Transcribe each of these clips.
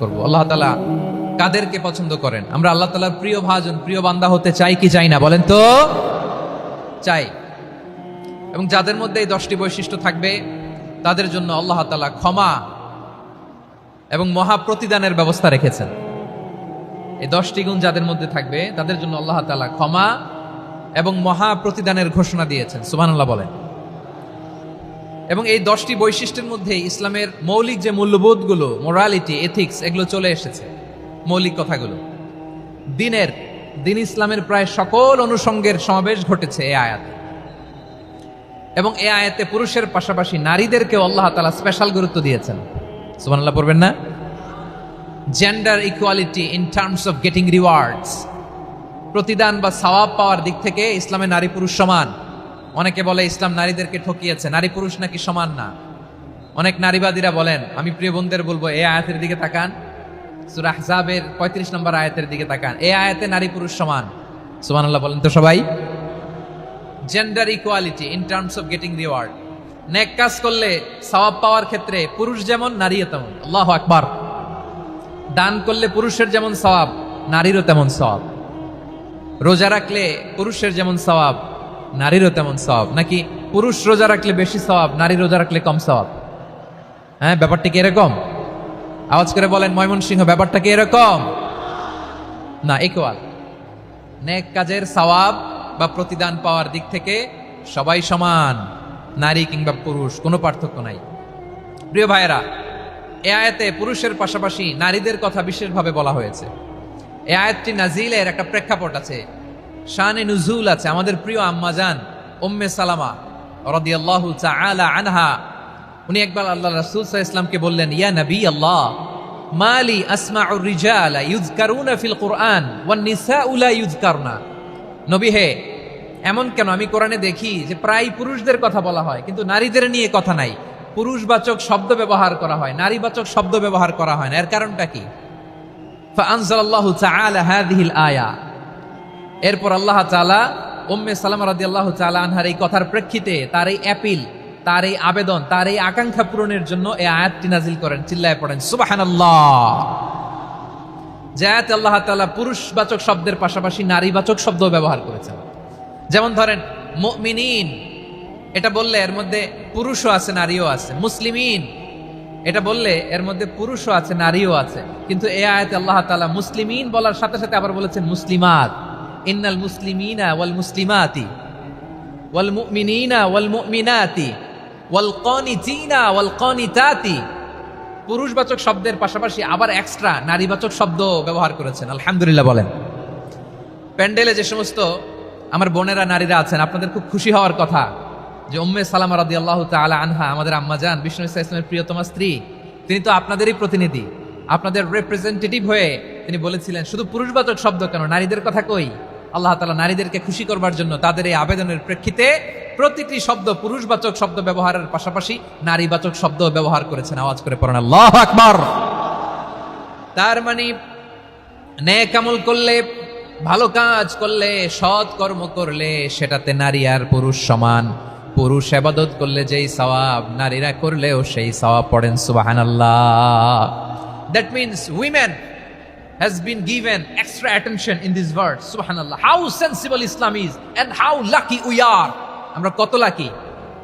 করব। আল্লাহ তাআলা কাদেরকে পছন্দ করেন? আমরা আল্লাহ তাআলার প্রিয় ভাজন, প্রিয় বান্দা হতে চাই কি চাই না? বলেন তো। চাই। এবং যাদের মধ্যে এই 10টি বৈশিষ্ট্য থাকবে তাদের জন্য আল্লাহ তাআলা ক্ষমা এবং মহা প্রতিদানের ব্যবস্থা রেখেছেন। এই 10টি গুণ যাদের মধ্যে থাকবে তাদের জন্য আল্লাহ তাআলা ক্ষমা এবং মহা প্রতিদানের ঘোষণা দিয়েছেন। সুবহানাল্লাহ বলেন। এবং এই 10টি বৈশিষ্ট্যের মধ্যে ইসলামের মৌলিক যে মূল্যবোধগুলো, মোরালিটি, এথিক্স, এগুলো চলে এসেছে। মৌলিক কথাগুলো দিন ইসলামের প্রায় সকল অনুষঙ্গের সমাবেশ ঘটেছে এই আয়াতে। এবং এই আয়াতে পুরুষের পাশাপাশি নারীদেরকেও আল্লাহ তাআলা স্পেশাল গুরুত্ব দিয়েছেন। সুবহানাল্লাহ পড়বেন না? Gender equality in terms of getting rewards, প্রতিদান বা সওয়াব পাওয়ার দিক থেকে ইসলামে নারী পুরুষ সমান। অনেকে বলে ইসলাম নারীদেরকে ঠকিয়েছে, নারী পুরুষ নাকি সমান না। অনেক নারীবাদীরা বলেন, আমি প্রিয় বোনদের বলবো এই আয়াতের দিকে তাকান, সূরা আহজাবের 35 নম্বর আয়াতের দিকে তাকান। এই আয়াতে নারী পুরুষ সমান। সুবহানাল্লাহ বলেন তো সবাই। Gender equality in terms of getting reward, নেক কাজ করলে সওয়াব পাওয়ার ক্ষেত্রে পুরুষ যেমন নারীও তেমন। আল্লাহু আকবার। দান করলে পুরুষের যেমন সওয়াব, নারীরও তেমন সওয়াব। রোজা রাখলে পুরুষের যেমন সওয়াব, নারীরও তেমন সওয়াব। নাকি পুরুষ রোজা রাখলে বেশি সওয়াব, নারী রোজা রাখলে কম সওয়াব? হ্যাঁ, ব্যাপারটা কি এরকম? আওয়াজ করে বলেন ময়মনসিংহ, ব্যাপারটা কি এরকম? না, ইকুয়াল। নেক কাজের সওয়াব বা প্রতিদান পাওয়ার দিক থেকে সবাই সমান, নারী কিংবা পুরুষ, কোনো পার্থক্য নাই। প্রিয় ভাইয়েরা, এই আয়াতে পুরুষের পাশাপাশি নারীদের কথা বিশেষভাবে বলা হয়েছে। এই আয়াতটি নাজিলের একটা প্রেক্ষাপট আছে, শানে নুজুল আছে। আমাদের প্রিয় আম্মাজান উম্মে সালামা রাদিয়াল্লাহু তাআলা আনহা, উনি একবার আল্লাহ রাসূল সাল্লাল্লাহু আলাইহি ওয়াসাল্লামকে বললেন, ইয়া নবী আল্লাহ, মালি আসমাউর রিজালা ইউযকারুনা ফিল কুরআন ওয়ান নিসাউ লা ইউযকারনা। নবী হে, এমন কেন আমি কোরআনে দেখি যে প্রায় পুরুষদের কথা বলা হয় কিন্তু নারীদের নিয়ে কথা নাই। পুরুষবাচক শব্দ ব্যবহার করা হয়, নারীবাচক শব্দ ব্যবহার করা হয় না। এর কারণটা কি? ফাআনজালাল্লাহু তাআলা হাযিহিল আয়া। এরপর আল্লাহ তাআলা উম্মে সালামা রাদিয়াল্লাহু তাআলা আনহার এই কথার প্রেক্ষিতে, তার এই অ্যাপিল, তার এই আবেদন, তার এই আকাঙ্ক্ষা পূরণের জন্য এই আয়াতটি নাজিল করেন। চিল্লায় পড়েন সুবহানাল্লাহ। যে আয়াতে আল্লাহ তাআলা পুরুষবাচক শব্দের পাশাপাশি নারীবাচক শব্দ ব্যবহার করেছেন। যেমন ধরেন মুমিনিন, এটা বললে এর মধ্যে পুরুষও আছে নারীও আছে। মুসলিমিন, এটা বললে এর মধ্যে পুরুষও আছে নারীও আছে। কিন্তু এই আয়াতে আল্লাহ তাআলা মুসলিমিন বলার সাথে সাথে আবার বলেছেন মুসলিমাত। ইন্নাল মুসলিমিনা ওয়াল মুসলিমাতি ওয়াল মুমিনিনা ওয়াল মুমিনাতি ওয়াল কানিতিনা ওয়াল কানিতাতি। পুরুষবাচক শব্দের পাশাপাশি আবার এক্সট্রা নারীবাচক শব্দ ব্যবহার করেছেন। আলহামদুলিল্লাহ বলেন। প্যান্ডেলে যে সমস্ত আমার বোনেরা নারীরা আছেন, আপনাদের খুব খুশি হওয়ার কথা যে উম্মে সালামা রাদিয়াল্লাহু তাআলা আনহা, আমাদের আম্মাজান বিষ্ণু ইসলামের প্রিয়তমা স্ত্রী, তিনি তো আপনাদেরই প্রতিনিধি, আপনাদের রিপ্রেজেন্টেটিভ হয়ে তিনি বলেছিলেন শুধু পুরুষবাচক শব্দ কেন, নারীদের কথা কই। আল্লাহ তাআলা নারীদেরকে খুশি করবার জন্য তাদের এই আবেদনের প্রেক্ষিতে প্রতিটি শব্দ পুরুষবাচক শব্দ ব্যবহারের পাশাপাশি নারীবাচক শব্দ ব্যবহার করেছেন। আওয়াজ করে পড়েন আল্লাহু আকবার। তার মানে নেক আমল করলে, ভালো কাজ করলে, সৎ কর্ম করলে সেটাতে নারী আর পুরুষ সমান। পুরুষ ইবাদত করলে যেই সওয়াব, নারীরা করলেও সেই সওয়াব। পড়েন সুবহানাল্লাহ। That means women has been given extra attention in this verse. Subhanallah. How sensible Islam is and how lucky we are. আমরা কত লাকি।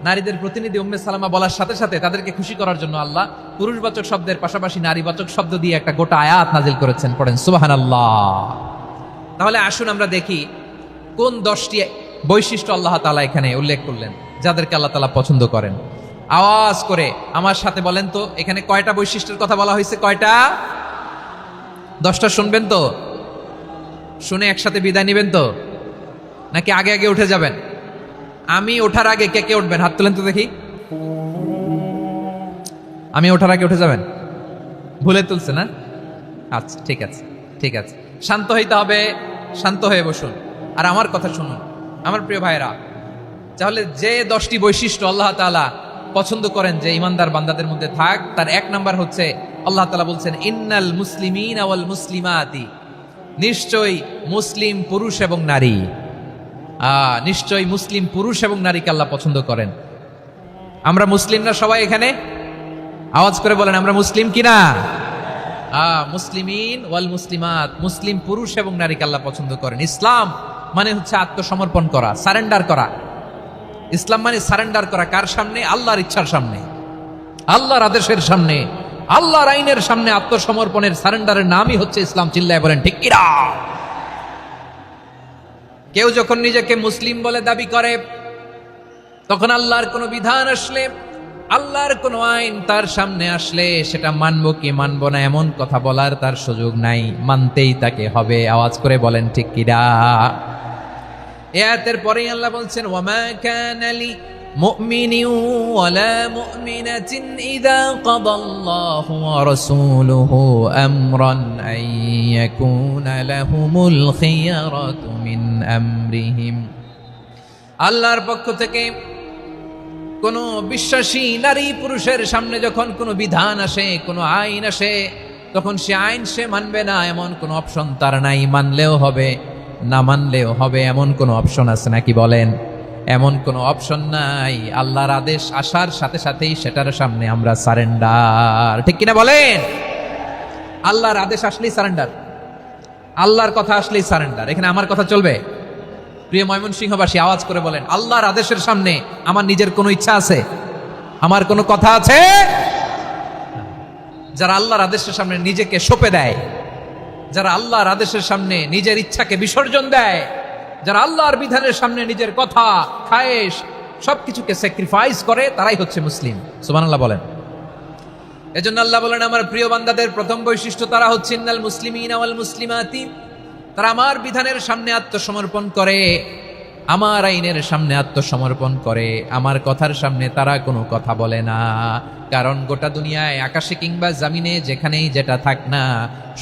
নারীদের প্রতিনিধি উম্মে সালামা বলার সাথে সাথে তাদেরকে খুশি করার জন্য আল্লাহ পুরুষবাচক শব্দের পাশাপাশি নারীবাচক শব্দ দিয়ে একটা গোটা আয়াত নাজিল করেছেন। পড়েন সুবহানাল্লাহ। তাহলে আসুন আমরা দেখি কোন 10টি বৈশিষ্ট্য আল্লাহ তাআলা এখানে উল্লেখ করলেন যাদেরকে আল্লাহ তাআলা পছন্দ করেন। আওয়াজ করে আমার সাথে বলেন তো, এখানে কয়টা বৈশিষ্ট্যের কথা বলা হয়েছে? কয়টা? 10টা শুনবেন তো? শুনে একসাথে বিদায় নেবেন তো, নাকি আগে আগে উঠে যাবেন? আমি ওঠার আগে কে কে উঠবেন? হাত তুলেন তো দেখি। আমি ওঠার আগে উঠে যাবেন? ভুলে তুলছে না? আচ্ছা, ঠিক আছে, ঠিক আছে। শান্ত হইতে হবে, শান্ত হয়ে বসুন আর আমার কথা শুনুন আমার প্রিয় ভাইরা। তাহলে যে 10টি বৈশিষ্ট্য আল্লাহ তাআলা পছন্দ করেন যে ইমানদার বান্দাদের মধ্যে থাক, তার এক নাম্বার হচ্ছে আল্লাহ তাআলা বলছেন ইন্নাল মুসলিমিনা ওয়াল মুসলিমাতি। নিশ্চয়ই মুসলিম পুরুষ এবং নারী, নিশ্চয়ই মুসলিম পুরুষ এবং নারীকে আল্লাহ পছন্দ করেন। আমরা মুসলিম না সবাই এখানে? আওয়াজ করে বলেন আমরা মুসলিম কিনা? মুসলিমিন ওয়াল মুসলিমাত, মুসলিম পুরুষ এবং নারীকে আল্লাহ পছন্দ করেন। ইসলাম মানে হচ্ছে আত্মসমর্পণ করা, সারেন্ডার করা। ইসলাম মানে সারেন্ডার করা কার সামনে? আল্লাহর ইচ্ছার সামনে, আল্লাহর আদেশের সামনে, আল্লাহর আইনের সামনে আত্মসমর্পণের সারেন্ডারের নামই হচ্ছে ইসলাম। চিল্লায় বলেন ঠিক কিনা? কেউ যখন নিজেকে মুসলিম বলে দাবি করে, তখন আল্লাহর কোনো বিধান আসলে, আল্লাহর কোনো আইন তার সামনে আসলে সেটা মানবো কি মানবো না এমন কথা বলার তার সুযোগ নাই, মানতেই তাকে হবে। আওয়াজ করে বলেন ঠিক কিনা? এই আয়াতের পরেই আল্লাহ বলছেন, ওয়ামা কানা লি মুমিনিন ওয়ালা মুমিনাতিন ইযা কাদাল্লাহু ওয়া রাসূলুহু আমরান আন ইয়াকুনা লাহুমুল খিয়ারাতু মিন আমরিহিম। আল্লাহর পক্ষ থেকে কোন বিশ্বাসী নারী পুরুষের সামনে যখন কোনো বিধান আসে, কোনো আইন আসে, তখন সে আইন সে মানবে না এমন কোনো অপশন তার নাই। মানলেও হবে, না মানলেও হবে, এমন কোনো অপশন আছে নাকি বলেন? এমন কোনো অপশন নাই। আল্লাহর আদেশ আসার সাথে সাথেই সেটার সামনে আমরা সারেন্ডার। ঠিক কিনা বলেন? আল্লাহর আদেশ আসলেই সারেন্ডার, আল্লাহর কথা আসলেই সারেন্ডার। এখানে আমার কথা চলবে? প্রিয় ময়মনসিংহবাসী, আওয়াজ করে বলেন, আল্লাহর আদেশের সামনে আমার নিজের কোনো ইচ্ছা আছে? আমার কোনো কথা আছে? যারা আল্লাহর আদেশের সামনে নিজেকে সঁপে দেয়, যারা আল্লাহর আদেশের সামনে নিজের ইচ্ছাকে বিসর্জন দেয়, যারা আল্লাহর বিধানের সামনে নিজের কথা, খায়েশ সবকিছুকে স্যাক্রিফাইস করে, তারাই হচ্ছে মুসলিম। সুবহানাল্লাহ বলেন। এজন্য আল্লাহ বলেন, আমার প্রিয় বান্দাদের প্রথম বৈশিষ্ট্য তারা হচ্ছে ইন্নাল মুসলিমিনা ওয়াল মুসলিমাতি, তারা আমার বিধানের সামনে আত্মসমর্পণ করে, আমার আইনের সামনে আত্মসমর্পণ করে, আমার কথার সামনে তারা কোনো কথা বলে না। কারণ গোটা দুনিয়ায় আকাশে কিংবা জামিনে যেখানেই যেটা থাক না,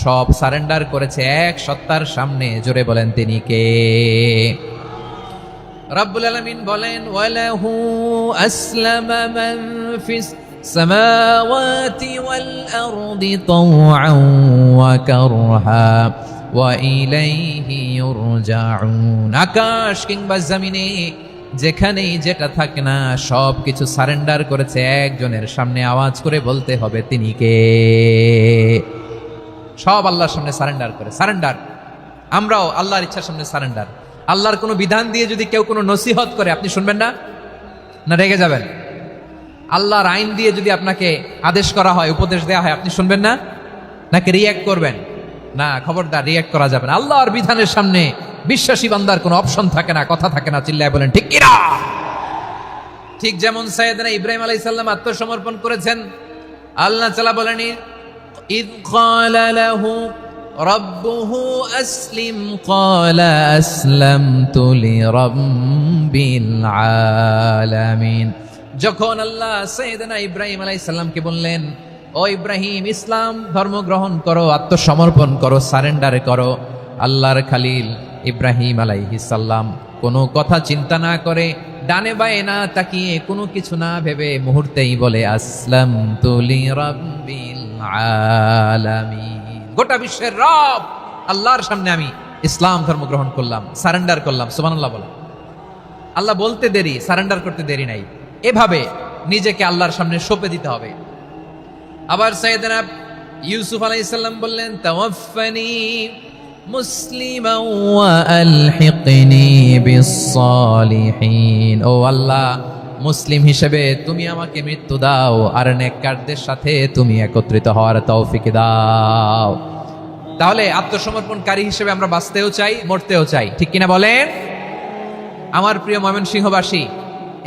সব সারেন্ডার করেছে এক সত্তার সামনে। জোরে বলেন তিনি কে? রব্বুল আলামিন বলেন, ওয়ালাহু আসলামা মান ফিস সামাওয়াতি ওয়াল আরদি তাওআন ওয়া কারহা ওয়া ইলাইহি ইউরজাউন। আকাশ কিংবা জমিনে যেখানেই যেটা থাকে না, সব কিছু সারেন্ডার করেছে একজনের সামনে। আওয়াজ করে বলতে হবে তিনি কে? সব আল্লাহর সামনে সারেন্ডার করে। সারেন্ডার। আমরাও আল্লাহর ইচ্ছার সামনে সারেন্ডার। আল্লাহর কোনো বিধান দিয়ে যদি কেউ কোনো নসিহত করে, আপনি শুনবেন না? না রেগে যাবেন? আল্লাহর আইন দিয়ে যদি আপনাকে আদেশ করা হয়, উপদেশ দেওয়া হয়, আপনি শুনবেন না? নাকি রিয়্যাক্ট করবেন? না, খবরদার, রিয়্যাক্ট করা যাবে না। আল্লাহর বিধানের সামনে বিশ্বাসী বান্দার কোনো অপশন থাকে না, কথা থাকে না। চিল্লায় বলেন ঠিক কিনা? ঠিক যেমন সাইয়েদনা ইব্রাহিম আলাইহিস সালাম আত্মসমর্পণ করেছেন। আল্লাহ তাআলা বলেন, ইয ক্বালা লাহু রাব্বুহু আসলিম ক্বালা আসলামতু লিরাব্বিল আলামিন। যখন আল্লাহ সাইয়েদনা ইব্রাহিম আলাইহিস সালামকে বললেন, ও ইব্রাহিম, ইসলাম ধর্ম গ্রহণ করো, আত্মসমর্পণ করো, সারেন্ডার করো, আল্লাহর খালিল ইব্রাহিম আলাইহিস সালাম কোনো কথা চিন্তা না করে, ডানে বায়ে না তাকিয়ে, কোনো কিছু না ভেবে মুহূর্তেই বলে, আসলামতু লিরাব্বিল আলামিন। গোটা বিশ্বের রব আল্লাহর সামনে আমি ইসলাম ধর্ম গ্রহণ করলাম, সারেন্ডার করলাম। সুবহানাল্লাহ বলেন। আল্লাহ বলতে দেরি, সারেন্ডার করতে দেরি নাই। এভাবে নিজেকে আল্লাহর সামনে সঁপে দিতে হবে। আবার সাইয়েদনা ইউসুফ আলাইহিস সালাম বললেন, তাওয়াফফানি মুসলিমান ওয়া আলহিকনি বিস সালিহিন। ও আল্লাহ, মুসলিম হিসেবে তুমি আমাকে মৃত্যু দাও, আর নেককারদের সাথে তুমি একত্রিত হওয়ার তৌফিক দাও। তাহলে আত্মসমর্পণকারী হিসেবে আমরা বাঁচতেও চাই, মরতেও চাই। ঠিক কিনা বলেন? আমার প্রিয় ময়মনসিংহবাসী,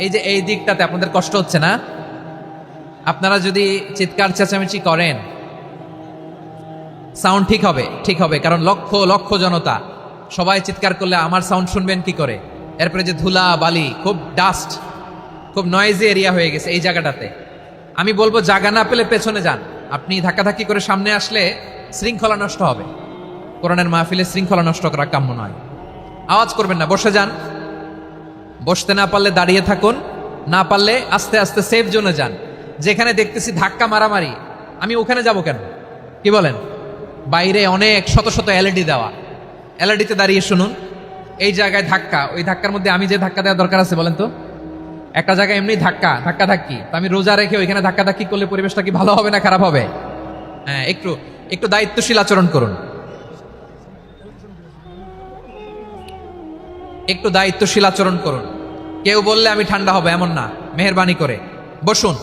এই যে এই দিকটাতে আপনাদের কষ্ট হচ্ছে না? আপনারা যদি চিৎকার চেঁচামেচি করেন, সাউন্ড ঠিক হবে, ঠিক হবে, কারণ লক্ষ লক্ষ জনতা, সবাই চিৎকার করলে আমার সাউন্ড শুনবেন কি করে? এরপরে যে ধুলা বালি, খুব ডাস্ট, খুব নয়েজি এরিয়া হয়ে গেছে এই জায়গাটাতে। আমি বলবো জায়গা না পেলে পেছনে যান। আপনি ধাক্কাধাক্কি করে সামনে আসলে শৃঙ্খলা নষ্ট হবে। কোরআনের মাহফিলে শৃঙ্খলা নষ্ট করা কাম্য নয়। আওয়াজ করবেন না, বসে যান। বসতে না পারলে দাঁড়িয়ে থাকুন, না পারলে আস্তে আস্তে সেফ জোনে যান। যেখানে দেখতেছি ধাক্কা মারামারি, আমি ওখানে যাব কেন? কি বলেন? বাইরে অনেক শত শত এলইডি দেওয়া, এলইডিতে দাঁড়িয়ে শুনুন। এই জায়গায় ধাক্কা, ওই ধাক্কার মধ্যে আমি যে ধাক্কা দেওয়ার দরকার আছে বলেন তো? একটা জায়গায় এমনি ধাক্কা ধাক্কি, তো আমি রোজা রেখে ওইখানে ধাক্কা ধাক্কি করলে পরিবেশটা কি ভালো হবে না খারাপ হবে? হ্যাঁ, একটু একটু দায়িত্বশীল আচরণ করুন, একটু দায়িত্বশীল আচরণ করুন। কেউ বললে আমি ঠান্ডা হব এমন না, মেহেরবানি করে বসুন,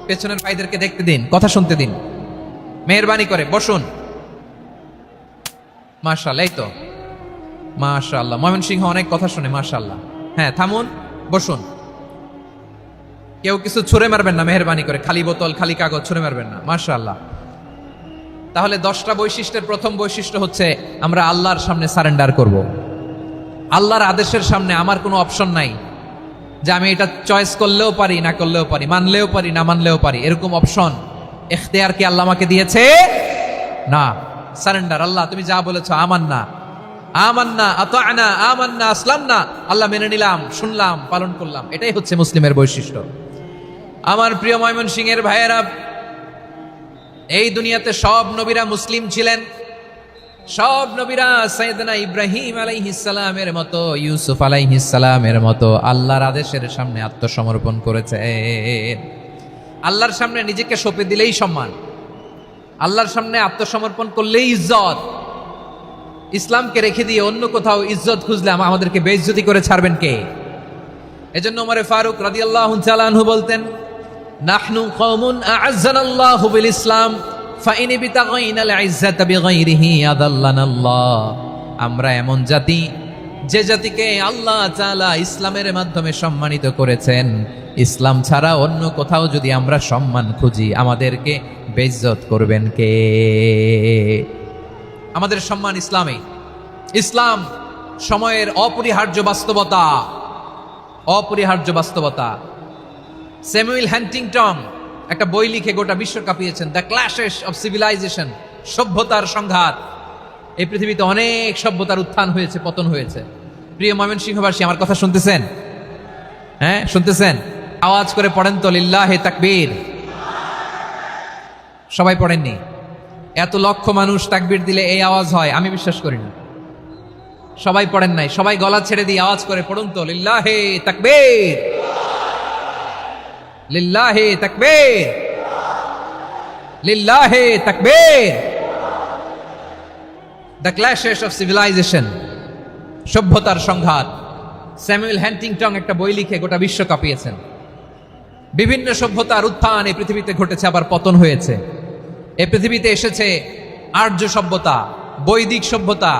পেছনের ভাইদেরকে দেখতে দিন, কথা শুনতে দিন, মেহেরবানি করে বসুন। মাশাআল্লাহ, এই তো মাশাআল্লাহ, ময়মনসিংহ অনেক কথা শুনে, মাশাআল্লাহ। হ্যাঁ, থামুন, বসুন। কেউ কিছু ছুঁড়ে মারবেন না, মেহেরবানি করে, খালি বোতল খালি কাগজ ছুঁড়ে মারবেন না, মাশাআল্লাহ। তাহলে 10টা বৈশিষ্ট্যের প্রথম বৈশিষ্ট্য হচ্ছে আমরা আল্লাহর সামনে সারেন্ডার করব। আল্লাহর আদেশের সামনে আমার কোনো অপশন নাই যে আমি এটা চয়েস করলেও পারি না করলেও পারি, মানলেও পারি না মানলেও পারি, এরকম অপশন ইখতিয়ার কি আল্লাহ আমাকে দিয়েছে? না। সারেন্ডার, আল্লাহ তুমি যা বলেছো আমান্না, আমান্না আতা'না, আমান্না আসলামনা, আল্লাহ মেনে নিলাম, শুনলাম, পালন করলাম। এটাই হচ্ছে মুসলিমের বৈশিষ্ট্য। আমার প্রিয় ময়মনসিংহের ভাইয়েরা, এই দুনিয়াতে সব নবীরা মুসলিম ছিলেন। সব নবীরা সাইয়েদনা ইব্রাহিম আলাইহিস সালামের মতো, ইউসুফ আলাইহিস সালামের মতো আল্লাহর আদেশের সামনে আত্মসমর্পণ করেছে। আল্লাহর সামনে নিজেকে সঁপে দিলেই সম্মান, আল্লাহর সামনে আত্মসমর্পণ করলেই ইজ্জত। ইসলামকে রেখে দিয়ে অন্য কোথাও ইজ্জত খুঁজলে আমাদেরকে বেইজ্জতি করে ছাড়বেন কে? এজন্য ওমরে ফারুক রাদিয়াল্লাহু তাআলা আনহু বলতেন, নাহনু কওমুন আ'আজ্জানাল্লাহু বিল ইসলাম ফাইন বিতাগাইনাল ইজ্জাতা বিগাইরিহি আদাল্লানাল্লাহ। আমরা এমন জাতি, যে জাতিকে আল্লাহ তাআলা ইসলামের মাধ্যমে সম্মানিত করেছেন। ইসলাম ছাড়া অন্য কোথাও যদি আমরা সম্মান খুঁজি, আমাদেরকে বেইজ্জত করবেন কে? আমাদের সম্মান ইসলামে। ইসলাম সময়ের অপরিহার্য বাস্তবতা, অপরিহার্য বাস্তবতা। স্যামুয়েল হ্যান্টিংটন একটা বই লিখে গোটা বিশ্ব কাঁপিয়েছেন, দ্য ক্ল্যাশেস অফ সিভিলাইজেশন, সভ্যতার সংঘাত। এই পৃথিবীতে অনেক সভ্যতার উত্থান হয়েছে, পতন হয়েছে। প্রিয় ময়মনসিংহবাসী, আমার কথা শুনতেছেন? হ্যাঁ, শুনতেছেন? আওয়াজ করে পড়েন তো লিল্লাহে তাকবীর। সবাই পড়েননি? এত লক্ষ মানুষ তাকবীর দিলে এই আওয়াজ হয়? আমি বিশ্বাস করি না। সবাই পড়েন নাই? সবাই গলা ছেড়ে দিয়ে আওয়াজ করে পড়ুন তো লিল্লাহে তাকবীর, লিল্লাহে তাকবীর, লিল্লাহে তাকবীর। দ্য ক্ল্যাশেস অফ সিভিলাইজেশন, সভ্যতার সংঘাত। স্যামুয়েল হ্যান্টিংটন একটা বই লিখে গোটা বিশ্ব কাঁপিয়েছেন। বিভিন্ন সভ্যতার উত্থান এই পৃথিবীতে ঘটেছে, আবার পতন হয়েছে। এই পৃথিবীতে এসেছে আর্য সভ্যতা, বৈদিক সভ্যতা,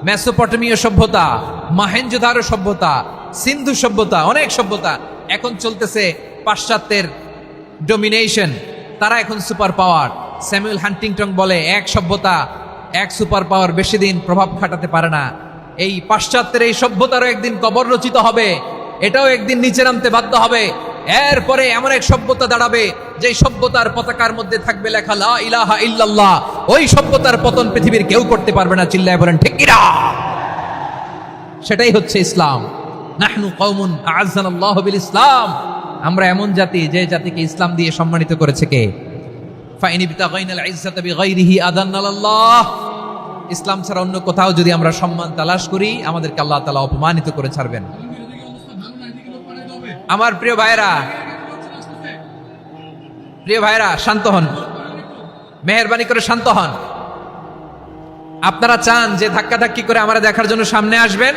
মেসোপটেমীয় সভ্যতা, মহেঞ্জোদারো সভ্যতা, সিন্ধু সভ্যতা, অনেক সভ্যতা। এখন চলতেছে পাশ্চাত্যের ডোমিনেশন, তারা এখন সুপার পাওয়ার। স্যামুয়েল হ্যান্টিংটন বলে, এক সভ্যতা, এক সুপার পাওয়ার বেশি দিন প্রভাব খাটাতে পারে না। এই পাশ্চাত্যের এই সভ্যতারও একদিন কবর রচিত হবে, এটাও একদিন নিচে নামতে বাধ্য হবে। এরপরে এমন এক সভ্যতা দাঁড়াবে, যে সভ্যতার পতাকার মধ্যে থাকবে লেখা লা ইলাহা ইল্লাল্লাহ। ওই সভ্যতার পতন পৃথিবীর কেউ করতে পারবে না। চিল্লায় বলেন ঠিক কিনা? সেটাই হচ্ছে ইসলাম। নাহনু কওমুন আ'আজ্জানাল্লাহু বিল ইসলাম। আমরা এমন জাতি, যে জাতিকে ইসলাম দিয়ে সম্মানিত করেছে কে? ফাইন বিতাগাইনাল ইজ্জাতা বিগাইরিহি আদান্নাল্লাহ। ইসলাম ছাড়া অন্য কোথাও যদি আমরা সম্মান তালাশ করি, আমাদেরকে আল্লাহ তাআলা অপমানিত করে ছাড়বেন। আমার প্রিয় ভাইরা, প্রিয় ভাইরা, শান্ত হন, মেহেরবানি করে শান্ত হন। আপনারা চান যে ধাক্কাধাক্কি করে আমরা দেখার জন্য সামনে আসবেন,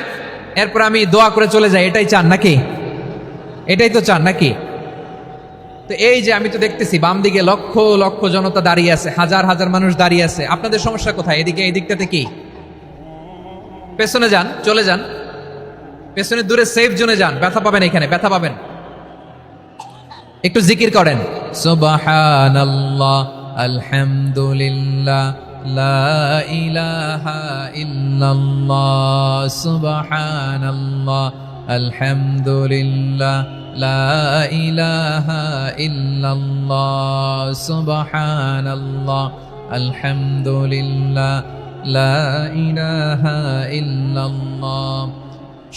এরপর আমি দোয়া করে চলে যাই, এটাই চান নাকি? এটাই তো চান নাকি? তো এই যে আমি তো দেখতেছি বাম দিকে লক্ষ লক্ষ জনতা দাঁড়িয়ে আছে, হাজার হাজার মানুষ দাঁড়িয়ে আছে। আপনাদের সমস্যা কোথায়? এদিকে, এই দিকটাতে কি? পেছনে যান, চলে যান, পেছনে দূরে সেফ জোনে যান। ব্যথা পাবেন, এখানে ব্যথা পাবেন। একটু জিকির করেন, সুবহানাল্লাহ, আলহামদুলিল্লাহ, লা ইলাহা ইল্লাল্লাহ, সুবহানাল্লাহ, আলহামদুলিল্লাহ, লা ইলাহা ইল্লাল্লাহ, সুবহানাল্লাহ, আলহামদুলিল্লাহ, লা ইলাহা ইল্লাল্লাহ।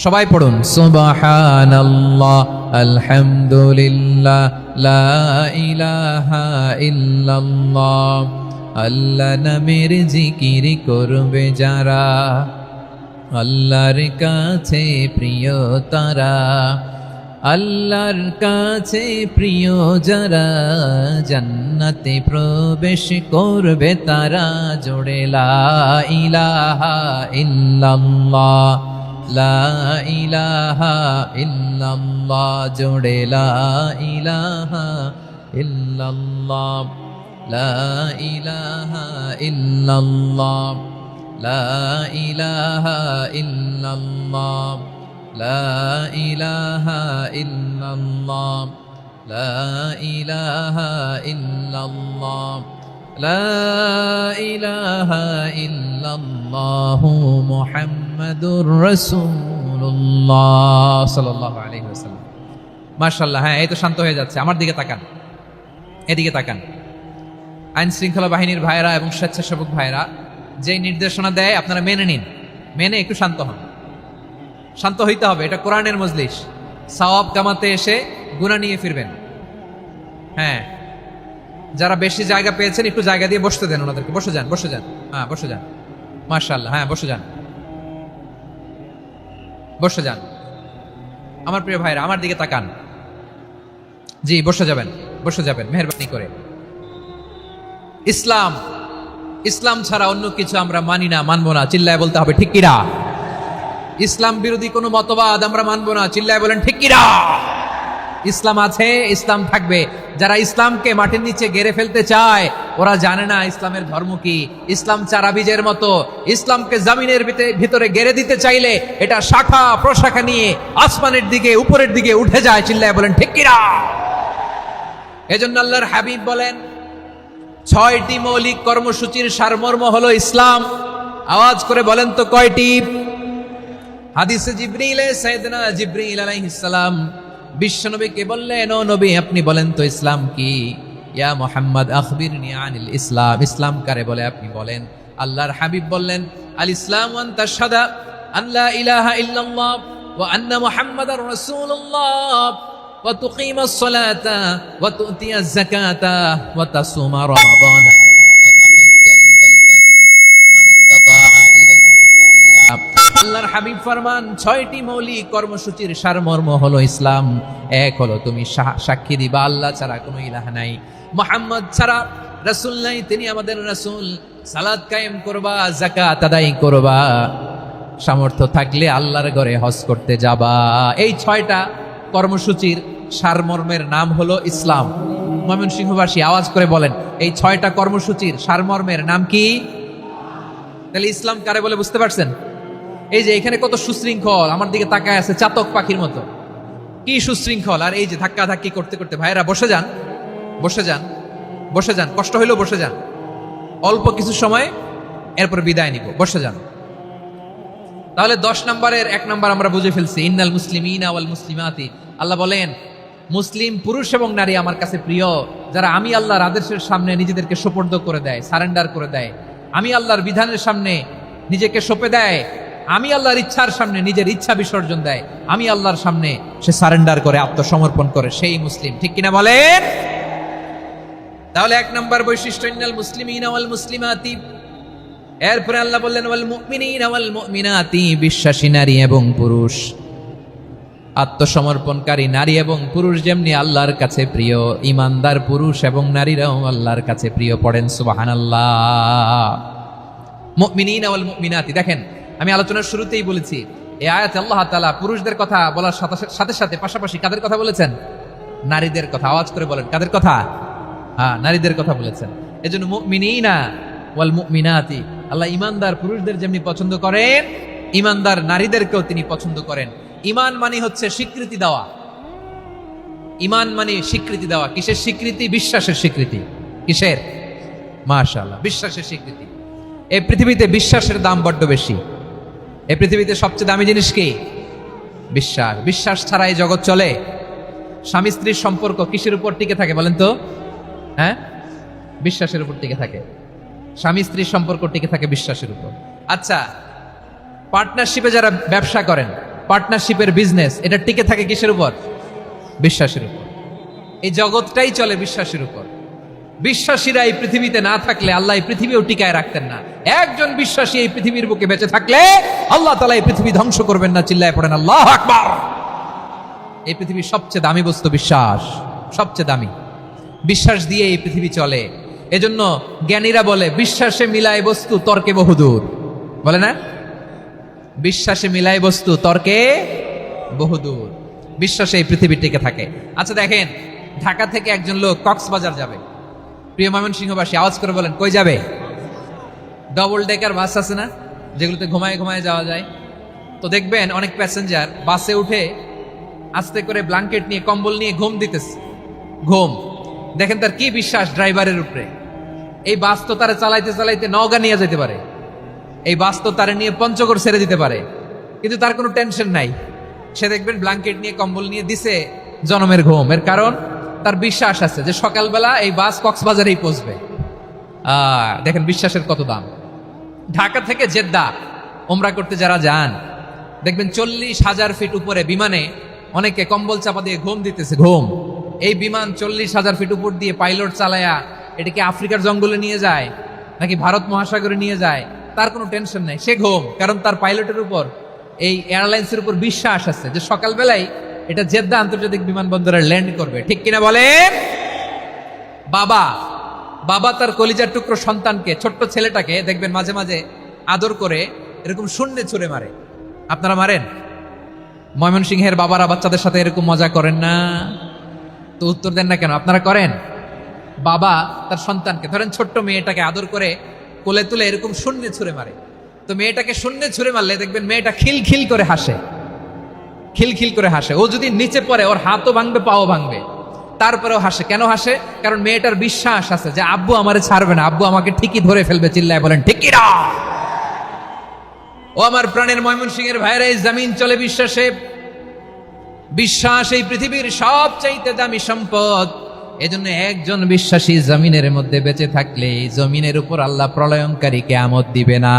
সবাই পড়ুন, সুবহানাল্লাহ, আলহামদুলিল্লাহ, লা ইলাহা ইল্লাল্লাহ। আল্লাহ নামের জিকির করবে যারা, আল্লাহর কাছে প্রিয় তারা। আল্লাহর কাছে প্রিয় যারা জান্নাতে প্রবেশ করবে তারা জোড়ে লা ইলাহা ইল্লাল্লাহ লা ইলাহা ইল্লাল্লাহ জোড়ে লা ইলাহা ইল্লাল্লাহ লা ইলাহা ইল্লাল্লাহ লা ইলাহা ইল্লাল্লাহ লা ইলাহা ইল্লাল্লাহ লা ইলাহা ইল্লাল্লাহ লা ইলাহা ইল্লাল্লাহ মুহাম্মাদুর রাসূলুল্লাহ সাল্লাল্লাহু আলাইহি ওয়াসাল্লাম। মাশাআল্লাহ। হ্যাঁ, এই তো শান্ত হয়ে যাচ্ছে। আমার দিকে তাকান, এদিকে তাকান। আইন শৃঙ্খলা বাহিনীর ভাইরা এবং স্বেচ্ছাসেবক ভাইরা যেই নির্দেশনা দেয় আপনারা মেনে নিন, মেনে একটু শান্ত হন। শান্ত হইতে হবে, এটা কোরআনের মজলিস। সওয়াব কামাতে এসে গুনাহ নিয়ে ফিরবেন। হ্যাঁ, যারা বেশি জায়গা পেয়েছেন একটু জায়গা দিয়ে বসতে দেন ওনাদেরকে। বসে যান, বসে যান। হ্যাঁ, বসে যান। মাশাআল্লাহ। হ্যাঁ, বসে যান, বসে যান। আমার প্রিয় ভাইরা আমার দিকে তাকান। জি, বসে যাবেন, বসে যাবেন মেহেরবানি করে। ইসলাম, ইসলাম ছাড়া অন্য কিছু আমরা মানি না, মানবো না। চিল্লায় বলতে হবে ঠিক কিনা। ইসলাম বিরোধী কোনো মতবাদ আমরা মানবো না। চিল্লায় বলেন ঠিক কিনা। ইসলাম আছে, ইসলাম থাকবে। যারা ইসলামকে মাটির নিচে গেড়ে ফেলতে চায় ওরা জানে না ইসলামের ধর্ম কি। ইসলাম চারা বীজের মতো। ইসলামকে জমিনের ভিতরে গেড়ে দিতে চাইলে এটা শাখা প্রশাখা নিয়ে আসমানের দিকে উপরের দিকে উঠে যায়। চিল্লায় বলেন ঠিক কিনা। এজন্য আল্লাহর হাবিব বলেন 6টি মৌলিক কর্মসূচির সারমর্ম হলো ইসলাম। আওয়াজ করে বলেন তো কয়টি? হাদিসে জিবরিলে সাইয়েদনা জিবরিল আলাইহিস সালাম বিশ্বনবীকে বললেন, ও নবী আপনি বলেন তো ইসলাম কি? ইয়া মুহাম্মদ আখবিরনি আনিল ইসলাম। ইসলাম কারে বলে আপনি বলেন। আল্লাহর হাবিব বললেন, আল ইসলাম আন তাশহাদা আন লা ইলাহা ইল্লাল্লাহ ওয়া আন্না মুহাম্মাদার রাসূলুল্লাহ ওয়া তুকিমাস সালাতা ওয়া তুতিয়াজ যাকাতা ওয়া তাসুমা রমাদান। আল্লাহর হাবিব ফরমান 6টি মৌলিক কর্মসূচির সারমর্ম হলো ইসলাম। এক হলো তুমি সাক্ষী দিবা আল্লাহ ছাড়া কোনো ইলাহ নাই, মুহাম্মদ ছাড়া রাসূল নাই, তিনি আমাদের রাসূল। সালাত কায়েম করবা, যাকাত আদায় করবা, সামর্থ্য থাকলে আল্লাহর ঘরে হজ করতে যাবা। এই 6টা কর্মসূচির সারমর্মের নাম হলো ইসলাম। ময়মনসিংহবাসী আওয়াজ করে বলেন, এই 6টা কর্মসূচির সারমর্মের নাম কি? তাহলে ইসলাম কারে বলে বুঝতে পারছেন? এই যে এখানে কত সুশৃঙ্খল, আমার দিকে তাকায় আছে চাতক পাখির মতো, কি সুশৃঙ্খল। আর এই যে ধাক্কা ধাক্কি করতে করতে ভাইরা বসে যান, বসে যান, বসে যান। কষ্ট হইলেও বসে যান, অল্প কিছু সময়, এরপর বিদায় নিব। বসে যান। তাহলে 10 নম্বরের 1 নম্বর আমরা বুঝে ফেলছি। ইন্নাল মুসলিমিনা ওয়াল মুসলিমাতি। আল্লাহ বলেন মুসলিম পুরুষ এবং নারী আমার কাছে প্রিয়, যারা আমি আল্লাহর আদেশের সামনে নিজেদেরকে সোপর্দ করে দেয়, সারেন্ডার করে দেয়, আমি আল্লাহর বিধানের সামনে নিজেকে সঁপে দেয়, আমি আল্লাহর ইচ্ছার সামনে নিজের ইচ্ছা বিসর্জন দেয়, আমি আল্লাহর সামনে সে সারেন্ডার করে, আত্মসমর্পণ করে, সেই মুসলিম। ঠিক কিনা বলেন? তাহলে 1 নম্বর বৈশিষ্ট্য ইন্নাল মুসলিমিনা ওয়াল মুসলিমাতি। এরপরে আল্লাহ বললেন ওয়াল মুমিনিনা ওয়াল মুমিনাতি, বিশ্বাসী নারী এবং পুরুষ, আত্মসমর্পণকারী নারী এবং পুরুষ যেমনি আল্লাহর কাছে প্রিয়, ইমানদার পুরুষ এবং নারীরাও আল্লাহর কাছে প্রিয়। পড়েন সুবহানাল্লাহ। মুমিনিনা ওয়াল মুমিনাতি। দেখেন, আমি আলোচনার শুরুতেই বলেছি এই আয়াতে আল্লাহ তাআলা পুরুষদের কথা বলার সাথে সাথে পাশাপাশি কাদের কথা বলেছেন? নারীদের কথা। আওয়াজ করে বলেন কাদের কথা? হ্যাঁ, নারীদের কথা বলেছেন। এজন্য মুমিনিনা ওয়াল মুমিনাতি, আল্লাহ ইমানদার পুরুষদের যেমনি পছন্দ করেন, ইমানদার নারীদেরকেও তিনি পছন্দ করেন। ঈমান মানে হচ্ছে স্বীকৃতি দেওয়া। ঈমান মানে স্বীকৃতি দেওয়া। কিসের স্বীকৃতি? বিশ্বাসের স্বীকৃতি। কিসের? মাশাআল্লাহ, বিশ্বাসের স্বীকৃতি। এই পৃথিবীতে বিশ্বাসের দাম বড্ড বেশি। এই পৃথিবীতে সবচেয়ে দামি জিনিস কি? বিশ্বাস। বিশ্বাস ছাড়া এই জগৎ চলে? স্বামী স্ত্রীর সম্পর্ক কিসের উপর টিকে থাকে বলেন তো? হ্যাঁ, বিশ্বাসের উপর টিকে থাকে। স্বামী স্ত্রীর সম্পর্ক টিকে থাকে বিশ্বাসের উপর। আচ্ছা, পার্টনারশিপে যারা ব্যবসা করেন, পার্টনারশিপের বিজনেস, এটা টিকে থাকে কিসের উপর? বিশ্বাসের উপর। এই জগৎটাই চলে বিশ্বাসের উপর। বিশ্বাসীরা এই পৃথিবীতে না থাকলে আল্লাহ এই পৃথিবীও টিকায় রাখতেন না। একজন বিশ্বাসী এই পৃথিবীর বুকে বেঁচে থাকলে আল্লাহ তাআলা এই পৃথিবী ধ্বংস করবেন না। চিল্লায় পড়েন আল্লাহু আকবার। এই পৃথিবীর সবচেয়ে দামি বস্তু বিশ্বাস, সবচেয়ে দামি। বিশ্বাস দিয়ে এই পৃথিবী চলে। এজন্য জ্ঞানীরা বলে বিশ্বাসে মিলায় বস্তু তর্কে বহুদূর, বলে না? বিশ্বাসে মিলায় বস্তু তর্কে বহুদূর। বিশ্বাসে এই পৃথিবী টিকে থাকে। আচ্ছা দেখেন, ঢাকা থেকে একজন লোক কক্সবাজার যাবে। প্রিয় ময়মনসিংহবাসী আওয়াজ করে বলেন, কই যাবে? ডবল ডেকার বাস আছে না, যেগুলোতে ঘুমায় ঘুমায় যাওয়া যায়। তো দেখবেন অনেক প্যাসেঞ্জার বাসে উঠে আস্তে করে ব্ল্যাঙ্কেট নিয়ে কম্বল নিয়ে ঘুম দিতেছে। ঘুম দেখেন তার কি বিশ্বাস ড্রাইভারের উপরে। এই বাস তো তারা চালাইতে চালাইতে নওগাঁ নিয়ে যেতে পারে, এই বাস তো তারা নিয়ে পঞ্চগড় ছেড়ে দিতে পারে, কিন্তু তার কোনো টেনশন নাই। সে দেখবেন ব্ল্যাঙ্কেট নিয়ে কম্বল নিয়ে দিছে জনমের ঘুম। এর কারণ তার বিশ্বাস আছে যে সকালবেলা এই বাস কক্সবাজারেই পৌঁছবে। দেখেন বিশ্বাসের কত দাম। ঢাকা থেকে জেদ্দা ওমরা করতে যারা যান, দেখবেন 40,000 ফিট উপরে বিমানে অনেকে কম্বল চাপা দিয়ে ঘুম দিতেছে। ঘুম, এই বিমান 40,000 ফিট উপর দিয়ে পাইলট চালায়া এটাকে আফ্রিকার জঙ্গলে নিয়ে যায় নাকি ভারত মহাসাগরে নিয়ে যায়, তার কোনো টেনশন নাই। সে ঘুম, কারণ তার পাইলটের উপর, এই এয়ারলাইন্সের উপর বিশ্বাস আছে যে সকালবেলায় এটা জেদ্দা আন্তর্জাতিক বিমানবন্দরে ল্যান্ড করবে। ঠিক কিনা বলেন? বাবা বাবা তার কলিজার টুকরো সন্তানকে, ছোট্ট ছেলেটাকে দেখবেন মাঝে মাঝে আদর করে এরকম শূন্যে ছুঁড়ে মারে। আপনারা মারেন? ময়মনসিংহের বাবারা বাচ্চাদের সাথে এরকম মজা করেন না? তো উত্তর দেন না কেন? আপনারা করেন? বাবা তার সন্তানকে, ধরেন ছোট্ট মেয়েটাকে আদর করে কোলে তুলে এরকম শূন্যে ছুঁড়ে মারে। তো মেয়েটাকে শূন্যে ছুঁড়ে মারলে দেখবেন মেয়েটা খিলখিল করে হাসে, খিলখিল করে হাসে। ও যদি নিচে পড়ে ওর হাতও ভাঙবে, পাও ভাঙবে, তারপরেও হাসে। কেন হাসে? কারণ মেয়েটার বিশ্বাস আছে যে আব্বু আমারে ছাড়বে না, আব্বু আমাকে ঠিকই ধরে ফেলবে। চিল্লায় বলেন ঠিক কিনা? ও আমার প্রাণের ময়মনসিংহের ভাইরা, এই জমিন চলে বিশ্বাসে। বিশ্বাস এই পৃথিবীর সবচাইতে দামি সম্পদ। এজন্য একজন বিশ্বাসী জমিনের মধ্যে বেঁচে থাকলে জমিনের উপর আল্লাহ প্রলয়ঙ্কারী কিয়ামত দিবে না।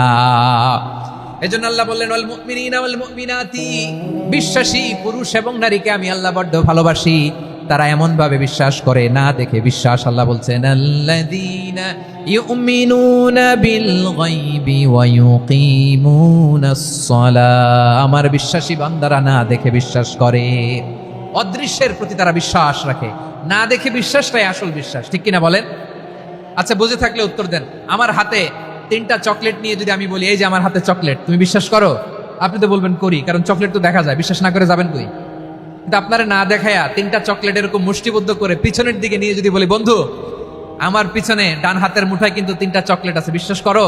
এজন্য আল্লাহ বললেন, ওয়াল মুমিনিনা ওয়াল মুমিনাতি, বিশ্বাসী পুরুষ এবং নারীকে আমি আল্লাহ বড্ড ভালোবাসি। তারা এমন ভাবে বিশ্বাস করে, না দেখে বিশ্বাস। আল্লাহ বলছেন, আল্লাযীনা ইউমিনুনা বিল গায়বি ওয়া ইউকিমুনাস সালাহ, আমার বিশ্বাসী বান্দারা না দেখে বিশ্বাস করে। অদৃশ্যের প্রতি তারা বিশ্বাস রাখে, না দেখে বিশ্বাসটাই আসল বিশ্বাস। ঠিক কিনা বলেন? আচ্ছা বুঝে থাকলে উত্তর দেন। আমার হাতে 3টা চকলেট নিয়ে যদি আমি বলি, এই যে আমার হাতে চকলেট, তুমি বিশ্বাস করো? আপনি তো বলবেন করি, কারণ চকলেট তো দেখা যায়। বিশ্বাস না করে যাবেন কই? কিন্তু আপনারা না দেখায়া 3টা চকলেট এরকম মুষ্টিবদ্ধ করে পিছনের দিকে নিয়ে যদি বলি, বন্ধু আমার পিছনে ডান হাতের মুঠায় কিন্তু 3টা চকলেট আছে, বিশ্বাস করো?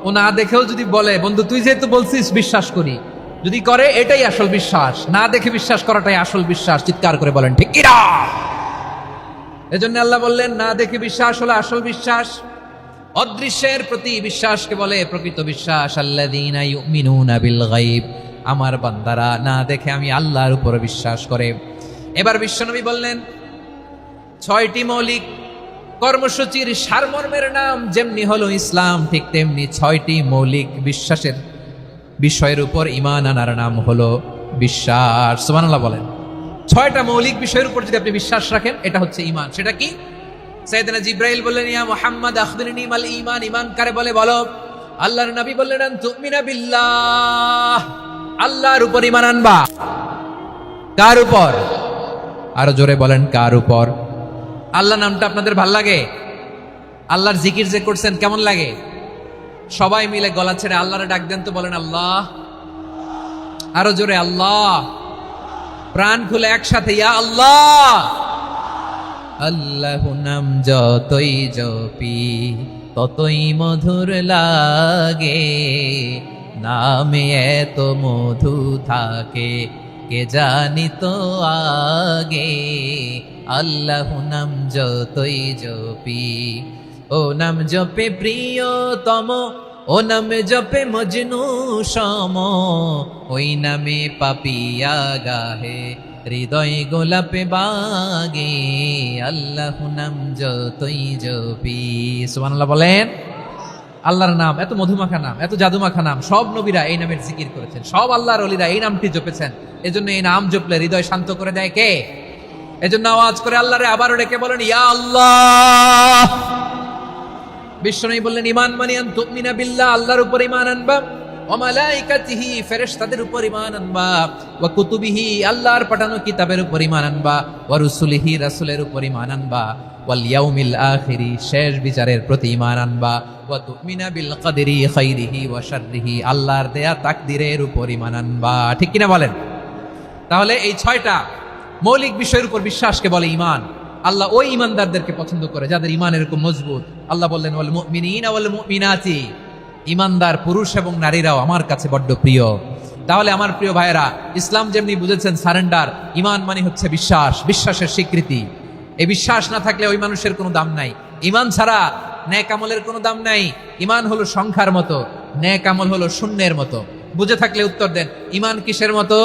ও না দেখেও যদি বলে, বন্ধু তুই যেহেতু বলছিস বিশ্বাস করি, যদি করে এটাই আসল বিশ্বাস। না দেখে বিশ্বাস করাটাই আসল বিশ্বাস। চিৎকার করে বলেন ঠিক কিনা? এজন্য আল্লাহ বললেন, না দেখে বিশ্বাস হলো আসল বিশ্বাস। অদৃশ্যের প্রতি বিশ্বাসকে বলে প্রকৃত বিশ্বাস। আল্লাযীনা ইউমিনুনা বিল গায়ব, আমার বান্দারা না দেখে আমি আল্লাহর উপর বিশ্বাস করে। এবার বিশ্বনবী বললেন, 6টি মৌলিক কর্মসূচির সারমর্মের নাম যেমনি হলো ইসলাম, ঠিক তেমনি 6টি মৌলিক বিশ্বাসের বিষয়ের উপর ঈমান আনার নাম হলো বিশ্বাস। সুবহানাল্লাহ বলেন। 6টা মৌলিক বিষয়ের উপর যদি আপনি বিশ্বাস রাখেন, এটা হচ্ছে ঈমান। সেটা কি? সাইয়েদনা জিবরাইল বললেন, ইয়া মুহাম্মদ আখবিরনি মাল ঈমান, ঈমান কারে বলে বলো। আল্লাহর নবী বললেন, আন তুমিনা বিল্লাহ, আল্লাহর উপর ঈমান আনবা। কার উপর? আরো জোরে বলেন, কার উপর? আল্লাহ নামটা আপনাদের ভাল লাগে? আল্লাহর জিকির যে করছেন কেমন লাগে? সবাই মিলে গলা ছেড়ে আল্লাহরে ডাক দেন তো, বলেন আল্লাহ। আরো জোরে আল্লাহ। প্রাণ খুলে একসাথে ইয়া আল্লাহ। আল্লাহ নাম যতই জপি ততই মধুর লাগে, নামে এত মধু থাকে কে জানি তো আগে। আল্লাহ নাম যতই জপি, ও নাম জপে প্রিয়তম, ও নামে জপে মজনু সম, ওই নামে পাপিয়া গাহে হৃদয় গোলাপে বাগে। আল্লাহ নাম যতই জপি। সুবহানাল্লাহ বলেন। আল্লাহর নাম এত মধুমাখা নাম, এত জাদুমাখা নাম। সব নবীরা এই নামের জিকির করেছেন, সব আল্লাহর ওলিরা এই নামটি জপেছেন। এজন্য এই নাম জপলে হৃদয় শান্ত করে দেয় কে? এজন্য আওয়াজ করে আল্লাহরে আবারও ডেকে বলেন, ইয়া আল্লাহ। বিশ্বনবী বললেন, ঈমান মানে আন তুমিনা বিল্লাহ, আল্লাহর উপর ঈমান আনবা। ওয়া মালাইকাতিহি ফেরেশতাদের উপর ঈমান আনবা, ওয়া কুতুবিহি আল্লাহর পাঠানো কিতাবের উপর ঈমান আনবা, ওয়া রুসুলিহি রাসূলের উপর ঈমান আনবা, ওয়াল ইয়াউমিল আখিরি শেষ বিচারের প্রতি ঈমান আনবা, ওয়া তুমিনা বিল কদরি খাইরিহি ওয়া শাররিহি আল্লাহর দেয়া তাকদীরের উপর ঈমান আনবা। ঠিক কিনা বলেন? তাহলে এই 6টা মৌলিক বিষয়ের উপর বিশ্বাসকে বলে ঈমান। আল্লাহ ওই ঈমানদারদেরকে পছন্দ করে যাদের ঈমান এরকম মজবুত। আল্লাহ বললেন ওয়াল মুমিনিনা ওয়াল মুমিনাতি, ঈমানদার পুরুষ এবং নারীরাও আমার কাছে বড্ড প্রিয়। তাহলে আমার প্রিয় ভাইয়েরা, ইসলাম যেমনি বুঝেছেন সারেন্ডার, ঈমান মানে হচ্ছে বিশ্বাস, বিশ্বাসের স্বীকৃতি। এই বিশ্বাস না থাকলে ওই মানুষের কোনো দাম নাই। ঈমান ছাড়া নেক আমলের কোনো দাম নাই। ঈমান হলো সংখ্যার মতো, নেক আমল হলো শূন্যের মতো। বুঝে থাকলে উত্তর দেন, ঈমান কিসের মতো?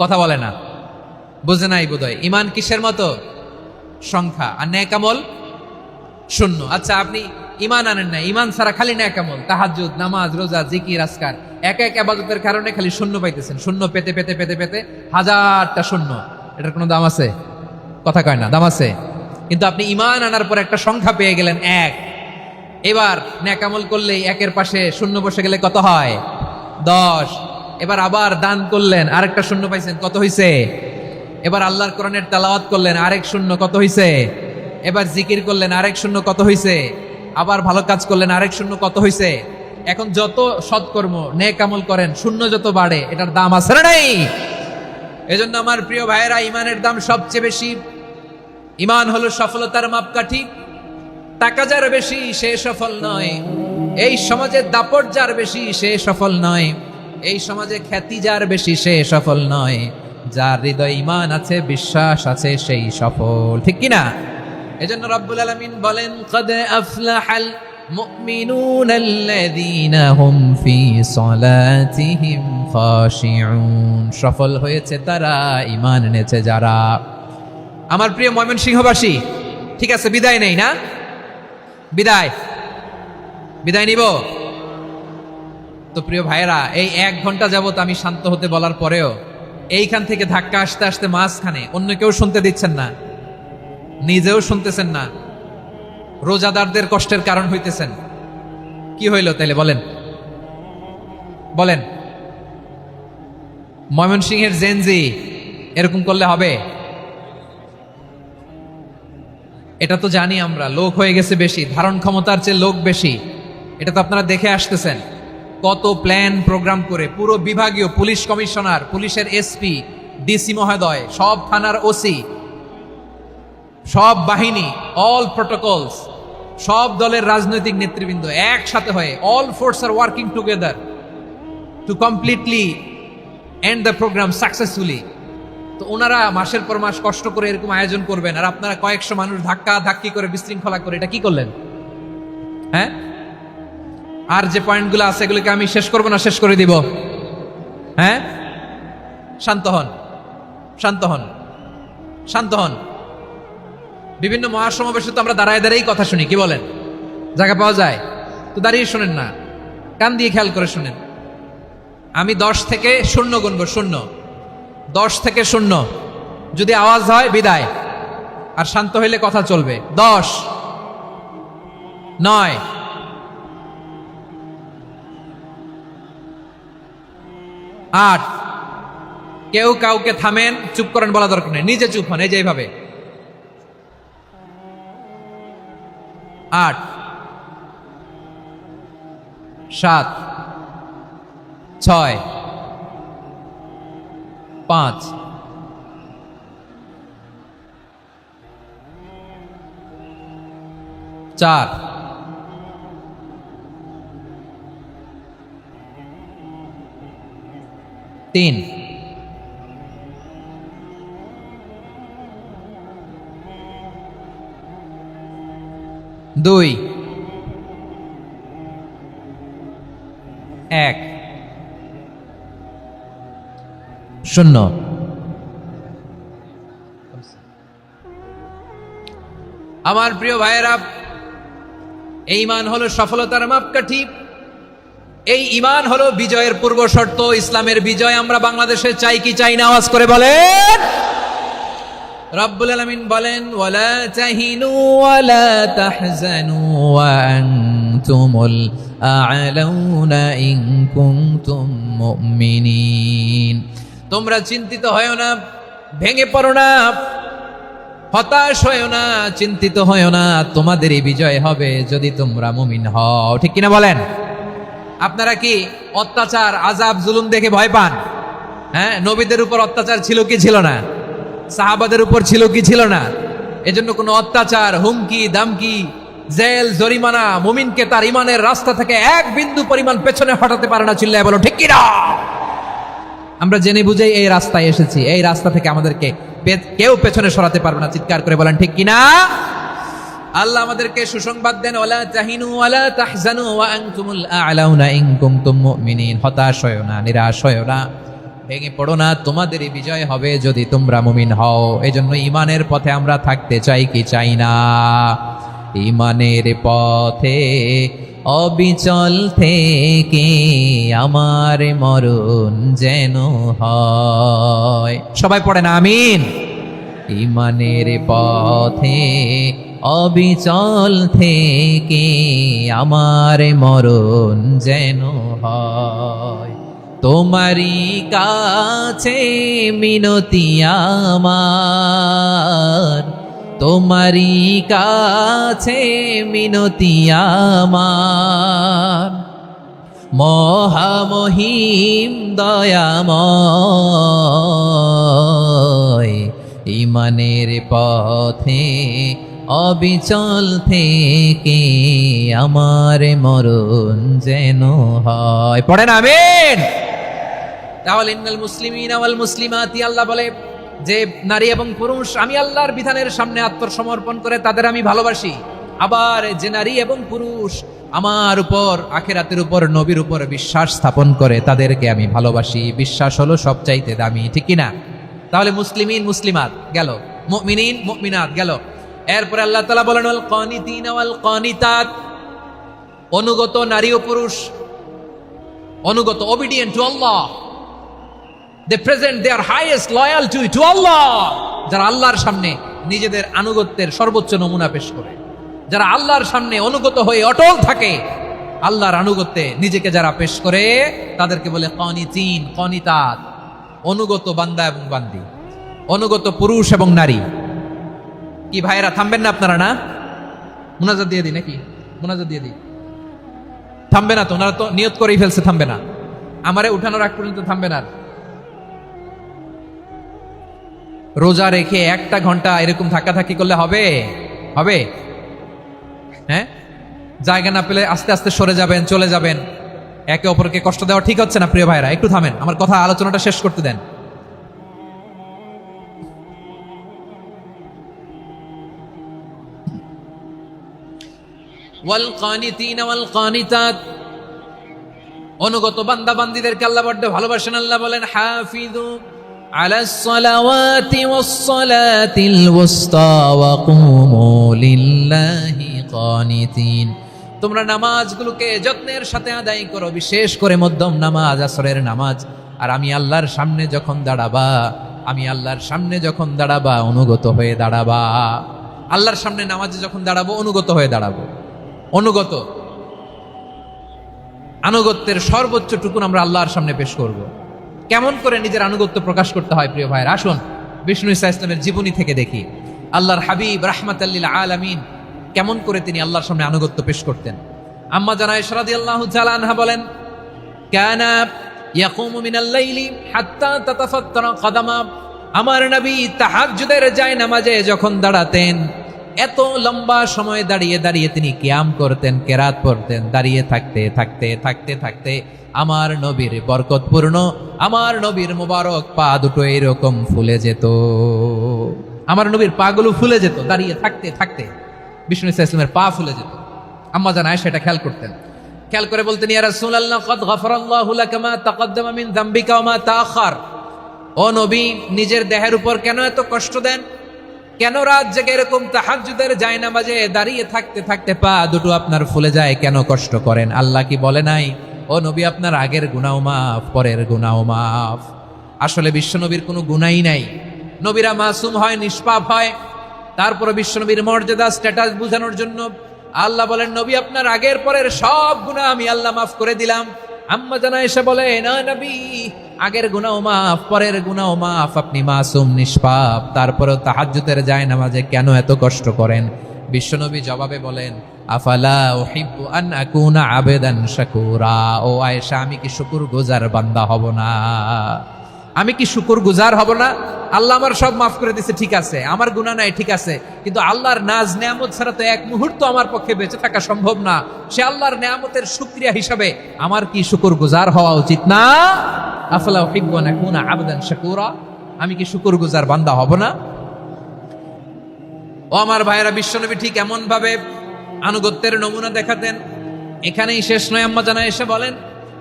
কথা বলে না, বুঝে নাই বোধহয়। ঈমান কিসের মতো? সংখ্যা। আর নেক আমল শূন্য। আচ্ছা, আপনি ঈমান আনেন না, ঈমান ছাড়া খালি নেক আমল, তাহাজ্জুদ, নামাজ, রোজা, জিকির, আজকার, এক এক ইবাদতের কারণে খালি শূন্য পাইতেছেন। শূন্য পেতে পেতে পেতে পেতে হাজারটা শূন্য। এটার কোনো দাম আছে? কথা কয় না, দাম আছে। কিন্তু আপনি ঈমান আনার পর একটা সংখ্যা পেয়ে গেলেন, 1। এবার নেক আমল করলেই একের পাশে শূন্য বসে গেলে কত হয়? 10। এবার আবার দান করলেন, আরেকটা শূন্য পাইছেন, কত হইছে? এবার আল্লাহর কোরআনের তেলাওয়াত করলেন, আরেক শূন্য, কত হইছে? এবার জিকির করলেন, আরেক শূন্য, কত হইছে? আবার ভালো কাজ করলেন, আরেক শূন্য, কত হইছে? এখন যত সৎকর্ম নেক আমল করেন, শূন্য যত বাড়ে, এটার দাম আছে না নাই? এজন্য আমার প্রিয় ভাইয়েরা, ঈমানের দাম সবচেয়ে বেশি। ঈমান হলো সফলতার মাপকাঠি। টাকা যার বেশি সে সফল নয়, এই সমাজে দাপট যার বেশি সে সফল নয়, এই সমাজে খ্যাতি যার বেশি সে সফল নয়, যার হৃদয়ে ঈমান আছে, বিশ্বাস আছে, সেই সফল। ঠিক কিনা? এজন্য রব্বুল আলামিন বলেন, ক্বাদ আফলাহাল মুমিনুনাল্লাযীনা হুম ফি সালাতিহিম খাশিউন। সফল হয়েছে তারা, ঈমান এনেছে যারা। আমার প্রিয় ময়মনসিংহবাসী, ঠিক আছে, বিদায় নেই না? বিদায় নিব তো। প্রিয় ভাইয়েরা, এই 1 ঘন্টা যাবত আমি শান্ত হতে বলার পরেও এইখান থেকে ধাক্কা আসতে আসতে মাঝখানে অন্য কেউ শুনতে দিচ্ছেন না, নিজেও শুনতেছেন না, রোজাদারদের কষ্টের কারণ হইতেছেন। কি হইল তাইলে বলেন? ময়মনসিংহের জেনজি এরকম করলে হবে? এটা তো জানি আমরা, লোক হয়ে গেছে বেশি, ধারণ ক্ষমতার চেয়ে লোক বেশি। এটা তো আপনারা দেখে আসতেছেন, কত প্ল্যান প্রোগ্রাম করে পুরো বিভাগীয় পুলিশ কমিশনার, পুলিশের এসপি, ডিসি মহোদয়, সব থানার ওসি, সব বাহিনী, অল প্রোটোকলস, সব দলের রাজনৈতিক নেতৃবৃন্দ একসাথে হয়ে, all force are working together to completely end the programme successfully. তো ওনারা মাসের পর মাস কষ্ট করে এরকম আয়োজন করবেন, আর আপনারা কয়েকশো মানুষ ধাক্কা ধাক্কি করে বিশৃঙ্খলা করে এটা কি করলেন? হ্যাঁ, আর যে পয়েন্টগুলো আছে এগুলোকে আমি শেষ করবো না শেষ করে দিব? হ্যাঁ, শান্ত হন, শান্ত হন, শান্ত হন। বিভিন্ন মহাসমাবেশে তো আমরা দাঁড়ায় দাঁড়িয়েই কথা শুনি, কি বলেন? জায়গা পাওয়া যায় তো দাঁড়িয়ে শোনেন না, কান দিয়ে খেয়াল করে শুনেন। আমি 10 থেকে 0 গুনবো, 0, 10 থেকে 0। যদি আওয়াজ হয় বিদায়, আর শান্ত হইলে কথা চলবে। 10, 9, 8। কেউ কাউকে থামেন, চুপ করেন বলা দরকার নেই, নিজে চুপ হন, এই যে এইভাবে। 8, 7, 6, 5, 4, 3, 2, 1, 0। আমার প্রিয় ভাইয়েরা, এই ঈমান হলো সফলতার মাপকাঠি। এই ঈমান হলো বিজয়ের পূর্ব শর্ত। ইসলামের বিজয় আমরা বাংলাদেশে চাই কি চাই না? আওয়াজ করে বলেন। রব্বুল আলামিন বলেন ওয়ালা তাহিনু ওয়ালা তাহজানু ওয়া আনতুমুল আ'লাউনা ইন কুনতুম মুমিনিন। তোমরা চিন্তিত হয়ো না, ভেঙে পড়ো না, হতাশ হয়ো না, চিন্তিত হয়ো না, তোমাদেরই বিজয় হবে যদি তোমরা মুমিন হও। ঠিক কিনা বলেন? আপনারা কি অত্যাচার, আযাব, জুলুম দেখে ভয় পান? হ্যাঁ, নবীদের উপর অত্যাচার ছিল কি ছিল না? সাহাবাদের উপর ছিল কি ছিল না? এজন্য কোনো অত্যাচার, হুমকি দামকি, জেল, জরিমানা মুমিনকে তার ইমানের রাস্তা থেকে এক বিন্দু পরিমাণ পেছনে হটাতে পারে না। চিল্লায় বলো ঠিক কিনা? আমরা জেনে বুঝেই এই রাস্তায় এসেছি, এই রাস্তা থেকে আমাদেরকে কেউ পেছনে সরাতে পারবে না। চিৎকার করে বলেন ঠিক কিনা? আল্লাহ আমাদেরকে সুসংবাদ দেন ওয়ালা তাহিনু ওয়ালা তাহজানু ওয়া আনতুমুল আ'লাউনা ইন কুনতুম মুমিনিন। হতাশ হয়ো না, নিরাশ হয়ো না, ভেঙে পড়ো না, তোমাদেরই বিজয় হবে যদি তোমরা মুমিন হও। এজন্য ইমানের পথে আমরা থাকতে চাই কি চাই না? ইমানের পথে অবিচল থেকে আমার মরণ যেন হয়। সবাই পড়েন আমিন। ইমানের পথে অবিচল থেকে আমার মরণ যেন হয়। তোমারই কাছে মিনতি আমার, তোমারই কাছে মিনতি আমার, মহামহিম দয়াময়। ইমানের পথে অবিচল থেকে আমার মরণ যেন হয়। পড়েন আমিন। তাহলে ইন্নাল মুসলিমিনা ওয়াল মুসলিমাতি, আল্লাহ বলে যে নারী এবং পুরুষ আমি আল্লাহর বিধানের সামনে আত্মসমর্পণ করে তাদের আমি ভালোবাসি। আবার যে নারী এবং পুরুষ আমার উপর, আখিরাতের উপর, নবীর উপর বিশ্বাস স্থাপন করে তাদেরকে আমি ভালোবাসি। বিশ্বাস হলো সবচাইতে দামি। ঠিক কিনা? তাহলে মুসলিমিন মুসলিমাত গেল, মুমিনিন মুমিনাত গেল। এরপরে আল্লাহ তাআলা বলেন ওয়াল কানিতিনা ওয়াল কানিতাত, অনুগত নারী ও পুরুষ, অনুগত, obedient to Allah, they present their highest loyalty to Allah, যারা আল্লাহর সামনে নিজেদের আনুগত্যের সর্বোচ্চ নমুনা পেশ করে, যারা আল্লাহর সামনে অনুগত হয়ে অটল থাকে, আল্লাহর আনুগত্যে নিজেকে যারা পেশ করে তাদেরকে বলে কানিতিন কানিতাত, অনুগত বান্দা এবং বান্দি, অনুগত পুরুষ এবং নারী। কি ভাইয়েরা থামবেন না আপনারা? না, মুনাজাত দিয়ে দিই নাকি? মুনাজাত দিয়ে দিই। থামবে না তো? ওনারা তো নিয়ত করেই ফেলছে থামবে না। আমারে উঠানোর আগ পর্যন্ত থামবে না। রোজা রেখে 1টা ঘন্টা এরকম ধাক্কাধাক্কি করলে হবে? হবে? হ্যাঁ, জায়গা না পেলে আস্তে আস্তে সরে যাবেন, চলে যাবেন। একে অপরকে কষ্ট দেওয়া ঠিক হচ্ছে না। প্রিয় ভাইরা একটু থামেন, আমার কথা, আলোচনাটা শেষ করতে দেন। ওয়াল কানিতিনা ওয়াল কানিতাত, অনুগত বান্দা বান্দীদেরকে আল্লাহ বড় ভালোবাসেন। আল্লাহ বলেন হাফিজু আলাস সালাওয়াতি ওয়াস সালাতিল ওয়াসতা ওয়া কুমু লিল্লাহি কানিতিন। তোমরা নামাজগুলোকে যত্নের সাথে আদায় করো, বিশেষ করে মধ্যম নামাজ, আসরের নামাজ। আর আমি আল্লাহর সামনে যখন দাঁড়াবা, আমি আল্লাহর সামনে যখন দাঁড়াবা অনুগত হয়ে দাঁড়াবা। আল্লাহর সামনে নামাজে যখন দাঁড়াবো অনুগত হয়ে দাঁড়াবো। অনুগত, আনুগত্যের সর্বোচ্চ টুকুন আমরা আল্লাহর সামনে পেশ করব। কেমন করে নিজের আনুগত্য প্রকাশ করতে হয় প্রিয় ভাইয়ের, আসুন বিষ্ণু ঈসা ইসলামের জীবনী থেকে দেখি। আল্লাহর হাবিব রাহমাতাল লিল আলামিন কেমন করে তিনি আল্লাহর সামনে আনুগত্য পেশ করতেন। আম্মা জানা আয়েশা রাদিয়াল্লাহু তাআলা আনহা বলেন, কানা ইয়াকুমু মিনাল লাইলি হাত্তা তাতাফাত্তারা কদামা। আমার নবী তাহাজ্জুদের জায়নামাজে যখন দাঁড়াতেন, এত লম্বা সময় দাঁড়িয়ে দাঁড়িয়ে তিনি কিয়াম করতেন, কেরাত পড়তেন। দাঁড়িয়ে থাকতে থাকতে থাকতে থাকতে আমার নবীর বরকতপূর্ণ, আমার নবীর মুবারক পা দুটো এরকম ফুলে যেত। আমার নবীর পাগুলো ফুলে যেত দাঁড়িয়ে থাকতে থাকতে। বিষ্ণু ঈসা ইসলামের পা ফুলে যেত। আম্মা জান আয়েশা এটা খেয়াল করতেন। খেয়াল করে বলতেন, ইয়া রাসূলুল্লাহ ক্বাদ গফারাল্লাহু লাকা মা তাকদ্দামা মিন যামবিকা ওয়া মা তাআখার। ও নবী, নিজের দেহের উপর কেন এত কষ্ট দেন? কেন রাত জেগে এরকম তাহাজ্জুদের জায়নামাজে দাঁড়িয়ে থাকতে থাকতে পা দুটো আপনার ফুলে যায়? কেন কষ্ট করেন? আল্লাহ কি বলে নাই, ও নবী আপনার আগের গুনাহ মাফ, পরের গুনাহ মাফ? আসলে বিশ্বনবীর কোনো গুনাহই নাই, নবীরা মাসুম হয়, নিষ্পাপ হয়। তারপরে বিশ্বনবীর মর্যাদা স্ট্যাটাস বোঝানোর জন্য আল্লাহ বলেন, নবী আপনার আগের পরের সব গুনাহ আমি আল্লাহ মাফ করে দিলাম। আম্মা জানা এসে বলে, না নবী, আগের গুনাহ মাফ, পরের গুনাহ মাফ, আপনি মাসুম, নিষ্পাপ, তারপরেও তাহাজ্জুদের জায়নামাজে কেন এত কষ্ট করেন? বিশ্বনবী জবাবে বলেন, আফালা উহিব্বু আন আকুনা আবেদান শাকুরা। ও আয়েশা, আমি কি শুকরগুজার বান্দা হব না? আমি কি শুকরগুজার হব না? আল্লাহ আমার সব মাফ করে দিয়েছে, ঠিক আছে, আমার গুনাহ নাই, ঠিক আছে, কিন্তু আল্লাহর নাজ নেয়ামত ছাড়া তো এক মুহূর্ত আমার পক্ষে বেঁচে থাকা সম্ভব না। সে আল্লাহর নেয়ামতের শুকরিয়া হিসাবে আমার কি শুকরগুজার হওয়া উচিত না? আফালা উহিব্বু আন আকুনা আবেদান শাকুরা। আমি কি শুকরগুজার বান্দা হব না? ও আমার ভাইয়েরা, বিশ্বনবী ঠিক এমন ভাবে আনুগত্যের নমুনা দেখাতেন। এখানেই শেষ নয়, আম্মা জানা এসে বলেন,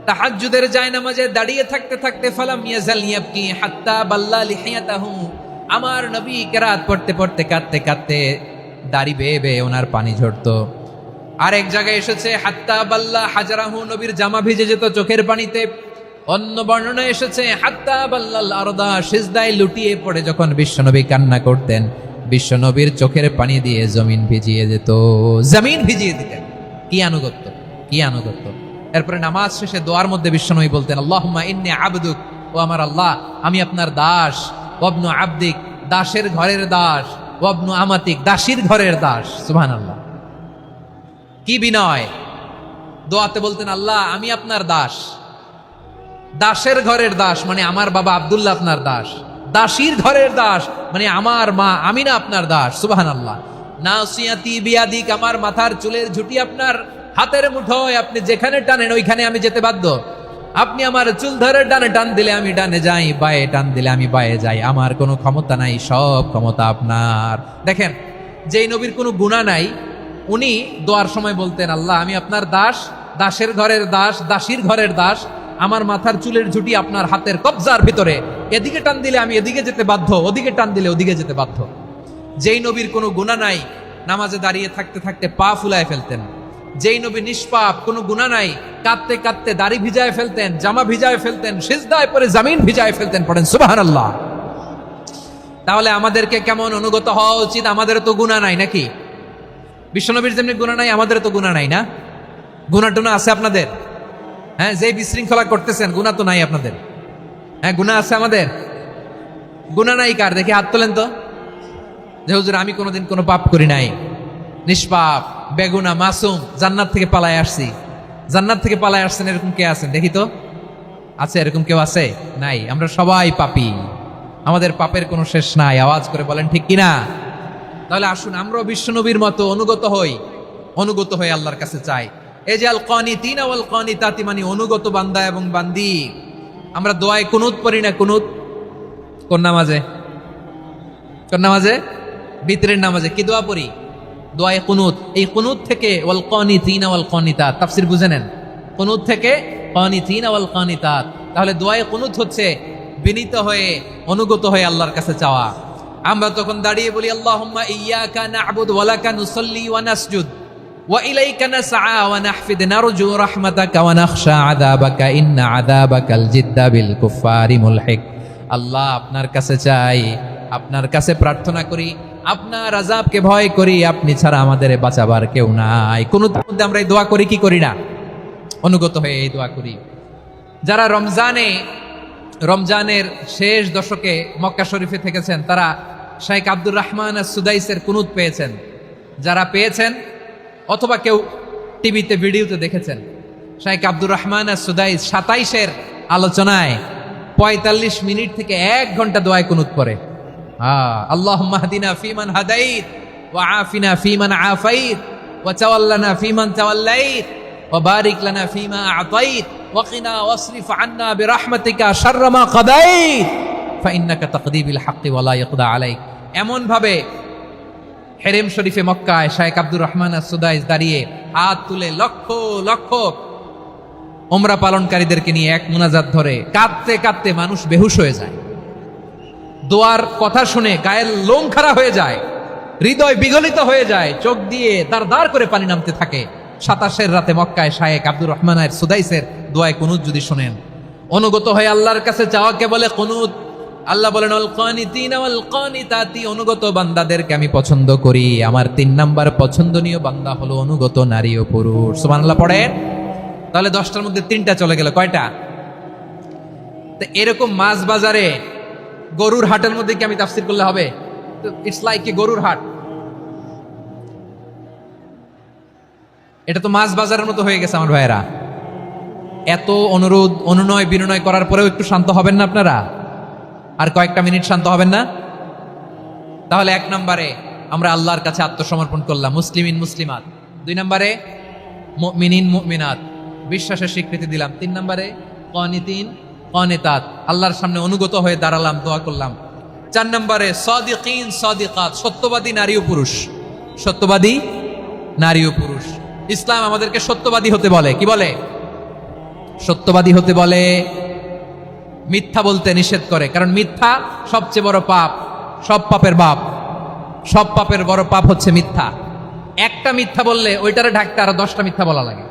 তাহাজ্জুদের জায়নামাজে দাঁড়িয়ে থাকতে থাকতে ফালাম ইয়াজাল ইয়াবকি হাত্তা বাল্লা লিহিয়াতাহু। আমার নবী কেরাত পড়তে পড়তে কাঁদতে কাঁদতে দাড়ি বেয়ে বেয়ে ওনার পানি ঝরতো। আর এক জায়গায় এসেছে হাত্তা বাল্লা হাজারাহু, নবীর জামা ভিজে যেত চোখের পানিতে। অন্য বর্ণনায় এসেছে হাত্তা বাল্লাল আরদা, সিজদায় লুটিয়ে পড়ে যখন বিশ্বনবী কান্না করতেন, বিশ্বনবীর চোখের পানি দিয়ে জমিন ভিজিয়ে যেত, জমিন ভিজিয়ে দিতেন। কি আনুগত্য, কি আনুগত্য! এরপরে নামাজ শেষে দোয়ার মধ্যে বিশ্বনবী বলতেন, আল্লাহুম্মা ইন্নী আবদুক, ও আমার আল্লাহ, আমি আপনার দাস, ওয়াবনু আবদিক, দাসের ঘরের দাস, ওয়াবনু আমাতিক, দাসীর ঘরের দাস। সুবহানাল্লাহ, কি বিনয়! দোয়াতে বলতেন, আল্লাহ আমি আপনার দাস, দাসের ঘরের দাস মানে আমার বাবা আব্দুল্লাহ আপনার দাস, দাসীর ঘরের দাস মানে আমার মা আমিনা আপনার দাস। সুবহানাল্লাহ। নাসিয়াতি বিয়াদিক, আমার মাথার চুলের ঝুঁটি আপনার হাতের মুঠোয়, আপনি যেখানে টানেন ওইখানে আমি যেতে বাধ্য। আপনি আমার চুল ধরে ডানে টান দিলে আমি ডানে যাই, বায়ে টান দিলে আমি বায়ে যাই, আমার কোনো ক্ষমতা নাই, সব ক্ষমতা আপনার। দেখেন, যেই নবীর কোনো গুনাহ নাই, উনি দোয়ার সময় বলতেন, আল্লাহ আমি আপনার দাস, দাসের ঘরের দাস, দাসীর ঘরের দাস, আমার মাথার চুলের ঝুঁটি আপনার হাতের কবজার ভিতরে, এদিকে টান দিলে আমি এদিকে যেতে বাধ্য, ওদিকে টান দিলে ওদিকে যেতে বাধ্য। যেই নবীর কোনো গুনাহ নাই, নামাজে দাঁড়িয়ে থাকতে থাকতে পা ফুলায় ফেলতেন। যেই নবী নিষ্পাপ, কোনো গুনাহ নাই, কাঁদতে কাঁদতে দাড়ি ভিজায় ফেলতেন, জামা ভিজায় ফেলতেন, সিজদায় পরে জমিন ভিজায় ফেলতেন। পড়েন সুবহানাল্লাহ। তাহলে আমাদেরকে কেমন অনুগত হওয়া উচিত? আমাদের তো গুনাহ নাই নাকি? বিশ্বনবীর যেমনি গুনাহ নাই, আমাদের তো গুনাহ নাই না? গুনাহ টুনা আছে আপনাদের? হ্যাঁ, যে বিশৃঙ্খলা করতেছেন, গুনাহ তো নাই আপনাদের? হ্যাঁ, গুনাহ আছে আমাদের? গুনাহ নাই কার? দেখি হাত তোলেন তো, যে হুজুর আমি কোনোদিন কোনো পাপ করি নাই, নিষ্পাপ, বেগুনা, মাসুম, জান্নাত থেকে পালায় আসছি। জান্নাত থেকে পালায় আসছেন এরকম কে আছেন দেখি তো? আছে এরকম কেউ? আছে? নাই। আমরা সবাই পাপী, আমাদের পাপের কোনো শেষ নাই। আওয়াজ করে বলেন ঠিক কিনা? তাহলে আসুন আমরাও বিশ্বনবীর মতো অনুগত হই, অনুগত হয়ে আল্লাহর কাছে চাই। এই যে আল কানিতিনা ওয়াল কানিতাতি, মানে অনুগত বান্দা এবং বান্দি। আমরা দোয়ায় কুনুত পড়ি না? কুনুত কোন নামাজে? কোন নামাজে? বিতরের নামাজে কি দোয়া পড়ি? দোয়ায়ে কুনুত। এই কুনুত থেকে ওয়াল কানিতিনা ওয়াল কানিতাত, তাফসীর বুঝে নেন। কুনুত থেকে কানিতিনা ওয়াল কানিতাত। তাহলে দোয়ায়ে কুনুত হচ্ছে বিনীত হয়ে, অনুগত হয়ে আল্লাহর কাছে চাওয়া। আমরা তখন দাঁড়িয়ে বলি, আল্লাহুম্মা ইয়্যাকা না'বুদু ওয়া লাকা নুসাল্লি ওয়া নাসজুদ ওয়া ইলাইকা নাসআ ওয়া নাহফিদ নারজু রাহমাতাকা ওয়া নাখশা আযাবাকা ইন্না আযাবাকাল জিদ্দা বিল কুফফারি মুলহিক। আল্লাহ আপনার কাছে চাই, আপনার কাছে প্রার্থনা করি, আপনার আযাবকে ভয় করি, আপনি ছাড়া আমাদের বাঁচাবার কেউ নাই। কুনুতের মধ্যে আমরা এই দোয়া করি কি করি না? অনুগত হয়ে এই দোয়া করি। যারা রমজানের শেষ দশকে মক্কা শরীফে থেকেছেন, তারা শাইখ আব্দুর রহমান আস-সুদাইসের কুনুত পেয়েছেন। যারা পেয়েছেন অথবা কেউ টিভিতে ভিডিওতে দেখেছেন, শাইখ আব্দুর রহমান আস-সুদাইস 27-এর আলোচনায় 45 মিনিট থেকে 1 ঘন্টা দোয়ায় কুনুত পড়ে। আল্লাহুম্মা হদিনা ফিমান হাদাইত ওয়া আফিনা ফিমান আফাইত ওয়া তাওয়াল্লানা ফিমান তাওয়াল্লাইত ওয়া বারিক লানা ফিমা আ'তাইত ওয়া কিনা ওয়াসরিফ আন্না বিরহমাতিকা শাররা মা কাদাইত ফাইন্নাকা তাকদি বিল হাক্কি ওয়া লা ইয়াকদা আলাইক। এমন ভাবে হেরেম শরীফে মক্কায় শাইখ আব্দুর রহমান আস-সুদাইস দাঁড়িয়ে হাত তুলে লক্ষ লক্ষ উমরা পালনকারীদেরকে নিয়ে এক মুনাজাত ধরে কাঁদতে কাঁদতে মানুষ বেহুশ হয়ে যায়। দোয়ার কথা শুনে গায়ের লোম খাড়া হয়ে যায়, হৃদয় বিগলিত হয়ে যায়, চোখ দিয়ে দাঁড় করে পানি নামতে থাকে। 27-এর রাতে মক্কায় শাইখ আব্দুর রহমান আস-সুদাইসের দোয়ায় কুনুত যদি শুনেন, অনুগত হয়ে আল্লাহর কাছে চাওয়াকে বলে কুনুত। আল্লাহ বলেন আল কানিতিনা ওয়াল কানিতাতি, অনুগত বান্দাদেরকে আমি পছন্দ করি। আমার 3 নাম্বার পছন্দনীয় বান্দা হলো অনুগত নারী ও পুরুষ। সুবহানাল্লাহ পড়েন। তাহলে 10টার মধ্যে 3টা চলে গেল, কয়টা? তো এরকম মাছ বাজারে গরুর হাটের মধ্যে কি আমি তাফসীর করলে হবে? ইটস লাইক এ গরুর হাট। এটা তো মাছ বাজারের মতো হয়ে গেছে আমার ভাইয়েরা। এত অনুরোধ অনুনয় বিনয় করার পরেও একটু শান্ত হবেন না আপনারা? আর কয়েকটা মিনিট শান্ত হবেন না? তাহলে 1 নম্বরে আমরা আল্লাহর কাছে আত্মসমর্পণ করলাম, মুসলিমিন মুসলিমাত। 2 নম্বরে মুমিনিন মুমিনাত, বিশ্বাসের স্বীকৃতি দিলাম। 3 নম্বরে কানিতিন কানিতাত, আল্লাহর সামনে অনুগত হয়ে দাঁড়ালাম, দোয়া করলাম। 4 নম্বরে সাদিকিন সাদিকাত, সত্যবাদী নারী ও পুরুষ। সত্যবাদী নারী ও পুরুষ। ইসলাম আমাদেরকে সত্যবাদী হতে বলে। কি বলে? সত্যবাদী হতে বলে। মিথ্যা বলতে নিষেধ করে, কারণ মিথ্যা সবচেয়ে বড় পাপ, সব পাপের বাপ। সব পাপের বড় পাপ হচ্ছে মিথ্যা। একটা মিথ্যা বললে ওইটারে ঢাকতে আরো 10টা মিথ্যা বলা লাগে,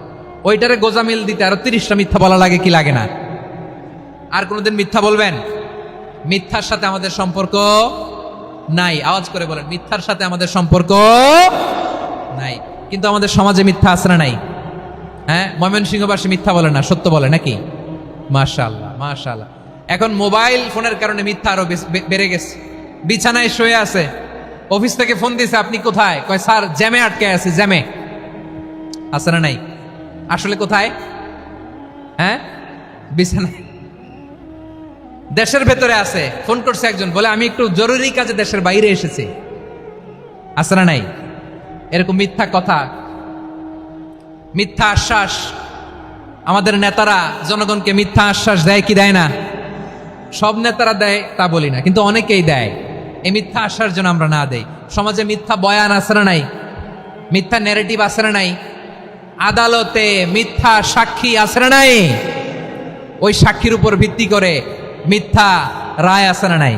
ওইটারে গোজামিল দিতে আরো 30টা মিথ্যা বলা লাগে, কি লাগে না? আর কোনোদিন মিথ্যা বলবেন? মিথ্যার সাথে আমাদের সম্পর্ক নাই। আওয়াজ করে বলেন, মিথ্যার সাথে আমাদের সম্পর্ক নাই। কিন্তু আমাদের সমাজে মিথ্যা আছে না নাই? হ্যাঁ, ময়মনসিংহবাসী মিথ্যা বলে না, সত্য বলে নাকি? মাশাআল্লাহ মাশাআল্লাহ। এখন মোবাইল ফোনের কারণে মিথ্যা আরো বেড়ে গেছে। বিছানায় শুয়ে আছে, অফিস থেকে ফোন দিয়েছে, আপনি কোথায়? কয় স্যার জ্যামে আটকে আছে। জ্যামে আছে না নাই? আসলে কোথায়? হ্যাঁ, বিছানায়। দেশের ভেতরে আছে, ফোন করছে একজন, বলে আমি একটু জরুরি কাজে দেশের বাইরে এসেছি। আছে না নাই? এরকম মিথ্যা কথা, মিথ্যা আশ্বাস। আমাদের নেতারা জনগণকে মিথ্যা আশ্বাস দেয় কি দেয় না? সব নেতারা দেয় তা বলি না, কিন্তু অনেকেই দেয়। এই মিথ্যা আশ্বাস যেন আমরা না দেই। সমাজে মিথ্যা বয়ান আছে না নাই? মিথ্যা ন্যারেটিভ আছে না নাই? আদালতে মিথ্যা সাক্ষী আছে না নাই? ওই সাক্ষীর উপর ভিত্তি করে মিথ্যা রায় আছে না নাই?